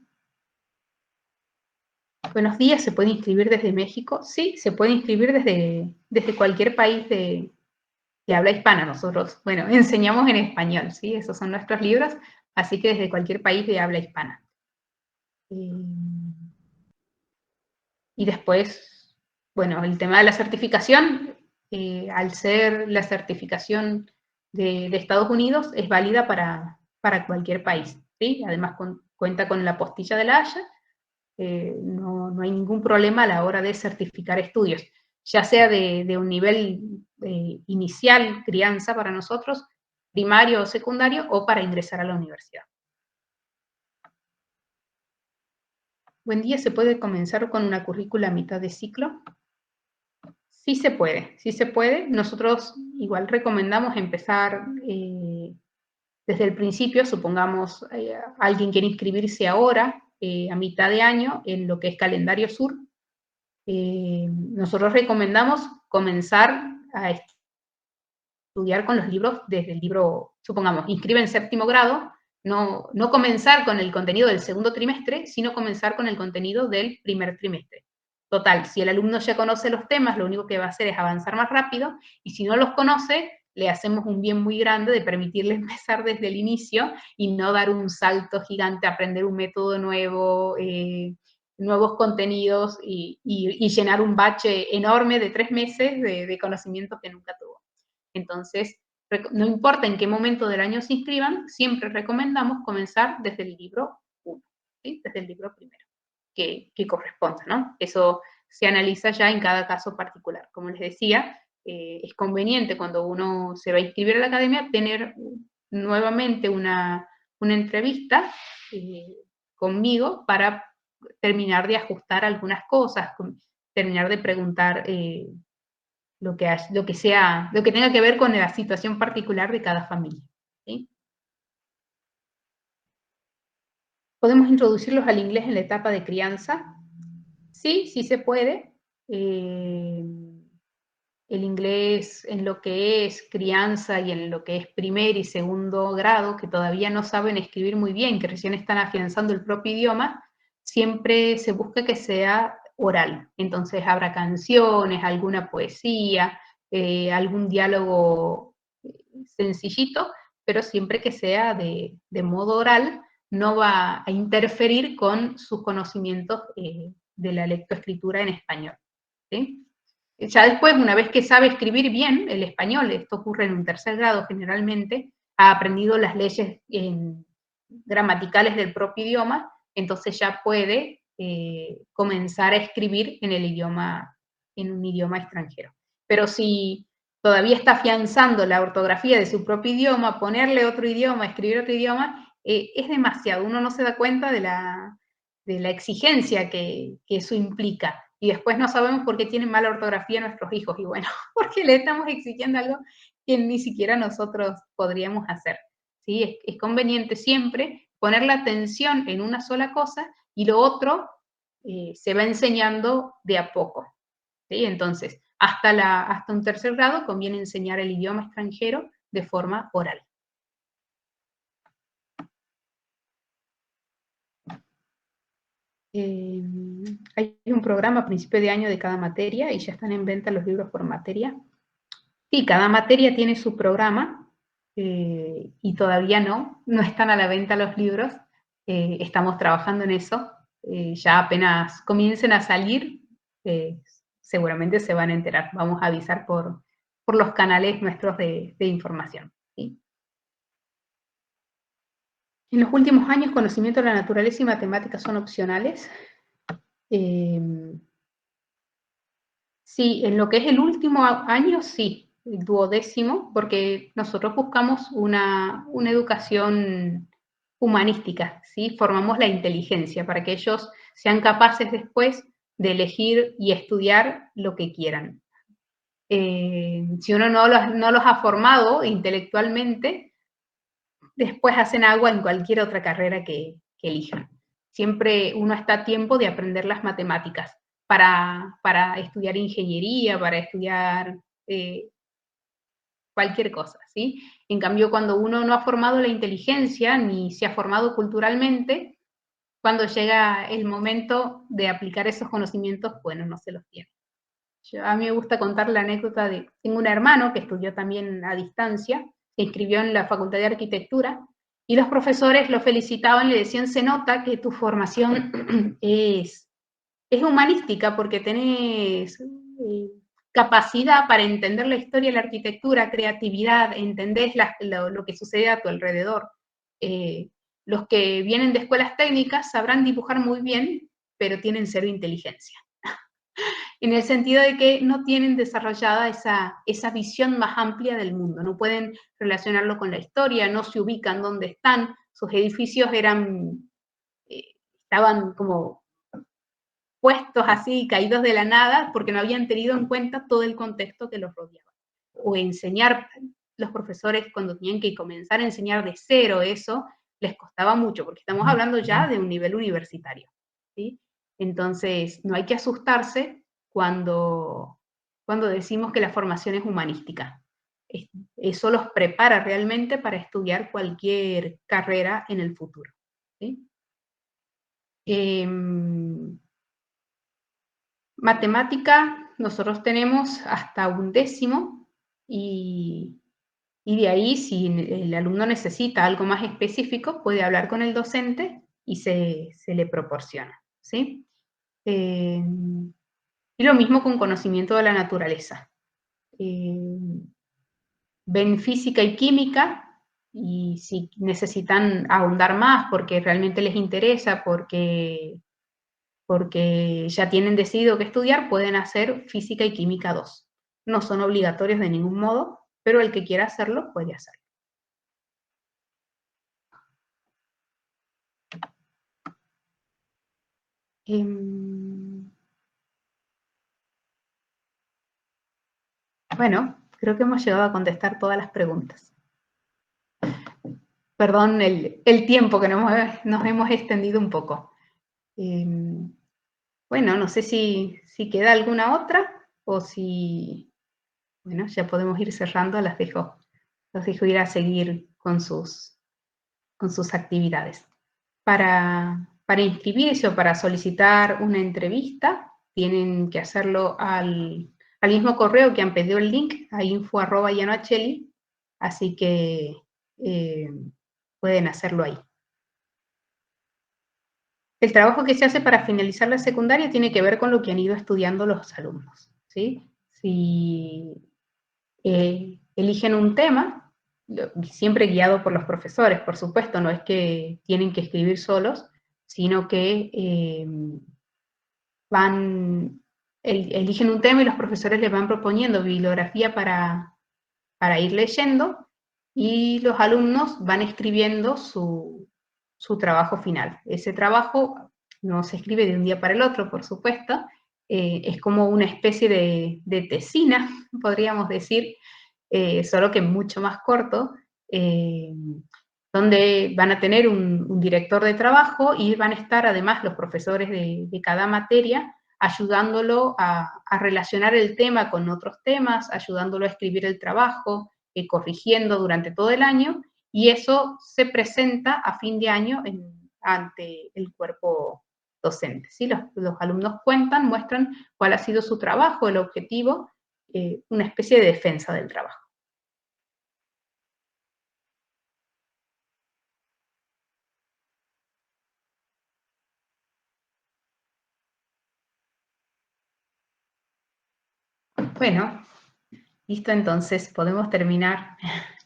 Buenos días, ¿se puede inscribir desde México? Sí, se puede inscribir desde cualquier país de habla hispana. Nosotros, bueno, enseñamos en español, ¿sí? Esos son nuestros libros, así que desde cualquier país de habla hispana. Y después, bueno, el tema de la certificación, al ser la certificación de Estados Unidos, es válida para cualquier país, ¿sí? Además cuenta con la postilla de la Haya. No hay ningún problema a la hora de certificar estudios, ya sea de un nivel inicial, crianza para nosotros, primario o secundario, o para ingresar a la universidad. Buen día, ¿se puede comenzar con una currícula a mitad de ciclo? Sí se puede, sí se puede. Nosotros igual recomendamos empezar desde el principio. Supongamos alguien quiere inscribirse ahora, a mitad de año, en lo que es calendario sur. Nosotros recomendamos comenzar a estudiar con los libros desde el libro, supongamos, inscribe en séptimo grado, no comenzar con el contenido del segundo trimestre, sino comenzar con el contenido del primer trimestre. Total, si el alumno ya conoce los temas, lo único que va a hacer es avanzar más rápido, y si no los conoce, le hacemos un bien muy grande de permitirle empezar desde el inicio y no dar un salto gigante, aprender un método nuevo, nuevos contenidos y llenar un bache enorme de 3 meses de conocimientos que nunca tuvo. Entonces, no importa en qué momento del año se inscriban, siempre recomendamos comenzar desde el libro 1, ¿sí? Desde el libro primero, que corresponda, ¿no? Eso se analiza ya en cada caso particular. Como les decía, es conveniente cuando uno se va a inscribir a la academia tener nuevamente una entrevista conmigo para terminar de ajustar algunas cosas, terminar de preguntar lo que tenga que ver con la situación particular de cada familia, ¿sí? ¿Podemos introducirlos al inglés en la etapa de crianza? Sí, sí se puede. El inglés en lo que es crianza y en lo que es primer y segundo grado, que todavía no saben escribir muy bien, que recién están afianzando el propio idioma, siempre se busca que sea oral. Entonces habrá canciones, alguna poesía, algún diálogo sencillito, pero siempre que sea de modo oral, no va a interferir con sus conocimientos de la lectoescritura en español, ¿sí? Ya después, una vez que sabe escribir bien el español, esto ocurre en un tercer grado generalmente, ha aprendido las leyes gramaticales del propio idioma, entonces ya puede comenzar a escribir en un idioma extranjero. Pero si todavía está afianzando la ortografía de su propio idioma, ponerle otro idioma, escribir otro idioma, es demasiado. Uno no se da cuenta de la exigencia que eso implica. Y después no sabemos por qué tienen mala ortografía nuestros hijos. Y bueno, porque le estamos exigiendo algo que ni siquiera nosotros podríamos hacer. ¿Sí? Es conveniente siempre poner la atención en una sola cosa y lo otro se va enseñando de a poco. ¿sí? Entonces, hasta un tercer grado conviene enseñar el idioma extranjero de forma oral. Hay un programa a principio de año de cada materia y ya están en venta los libros por materia. Sí, cada materia tiene su programa y todavía no están a la venta los libros. Estamos trabajando en eso. Ya apenas comiencen a salir, seguramente se van a enterar. Vamos a avisar por los canales nuestros de información, ¿sí? En los últimos años, conocimiento de la naturaleza y matemáticas son opcionales. Sí, en lo que es el último año, sí, el duodécimo, porque nosotros buscamos una educación humanística, ¿sí? Formamos la inteligencia para que ellos sean capaces después de elegir y estudiar lo que quieran. Si uno no los ha formado intelectualmente, después hacen agua en cualquier otra carrera que elijan. Siempre uno está a tiempo de aprender las matemáticas para estudiar ingeniería, para estudiar cualquier cosa, ¿sí? En cambio, cuando uno no ha formado la inteligencia ni se ha formado culturalmente, cuando llega el momento de aplicar esos conocimientos, bueno, no se los tiene. A mí me gusta contar la anécdota de, tengo un hermano que estudió también a distancia, se inscribió en la Facultad de Arquitectura, y los profesores lo felicitaban, le decían, se nota que tu formación es humanística porque tenés capacidad para entender la historia de la arquitectura, creatividad, entendés lo que sucede a tu alrededor. Los que vienen de escuelas técnicas sabrán dibujar muy bien, pero tienen cero inteligencia. En el sentido de que no tienen desarrollada esa visión más amplia del mundo, no pueden relacionarlo con la historia, no se ubican donde están, sus edificios estaban como puestos así, caídos de la nada, porque no habían tenido en cuenta todo el contexto que los rodeaba. O enseñar, los profesores cuando tenían que comenzar a enseñar de cero eso, les costaba mucho, porque estamos hablando ya de un nivel universitario, ¿sí? Entonces, no hay que asustarse cuando decimos que la formación es humanística. Eso los prepara realmente para estudiar cualquier carrera en el futuro, ¿sí? Matemática, nosotros tenemos hasta un décimo y de ahí, si el alumno necesita algo más específico, puede hablar con el docente y se le proporciona, ¿sí? Y lo mismo con conocimiento de la naturaleza. Ven física y química y si necesitan ahondar más porque realmente les interesa, porque ya tienen decidido qué estudiar, pueden hacer física y química 2. No son obligatorios de ningún modo, pero el que quiera hacerlo puede hacerlo. Bueno, creo que hemos llegado a contestar todas las preguntas. Perdón el tiempo que nos hemos extendido un poco. Bueno, no sé si queda alguna otra o si, bueno, ya podemos ir cerrando, los dejo ir a seguir con sus actividades. Para inscribirse o para solicitar una entrevista, tienen que hacerlo al mismo correo que han pedido el link, a info@llanoacheli, así que pueden hacerlo ahí. El trabajo que se hace para finalizar la secundaria tiene que ver con lo que han ido estudiando los alumnos, ¿sí? Si eligen un tema, siempre guiado por los profesores, por supuesto, no es que tienen que escribir solos, sino que eligen un tema y los profesores les van proponiendo bibliografía para ir leyendo y los alumnos van escribiendo su trabajo final. Ese trabajo no se escribe de un día para el otro, por supuesto, es como una especie de tesina, podríamos decir, solo que mucho más corto, donde van a tener un director de trabajo y van a estar además los profesores de cada materia ayudándolo a relacionar el tema con otros temas, ayudándolo a escribir el trabajo, corrigiendo durante todo el año, y eso se presenta a fin de año ante el cuerpo docente. ¿Sí? Los alumnos cuentan, muestran cuál ha sido su trabajo, el objetivo, una especie de defensa del trabajo. Bueno, listo, entonces podemos terminar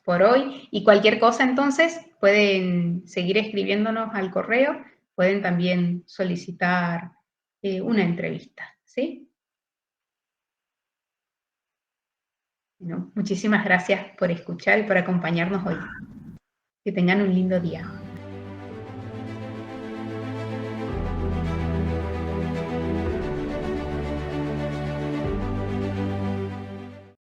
por hoy. Y cualquier cosa, entonces, pueden seguir escribiéndonos al correo, pueden también solicitar una entrevista, ¿sí? Bueno, muchísimas gracias por escuchar y por acompañarnos hoy. Que tengan un lindo día.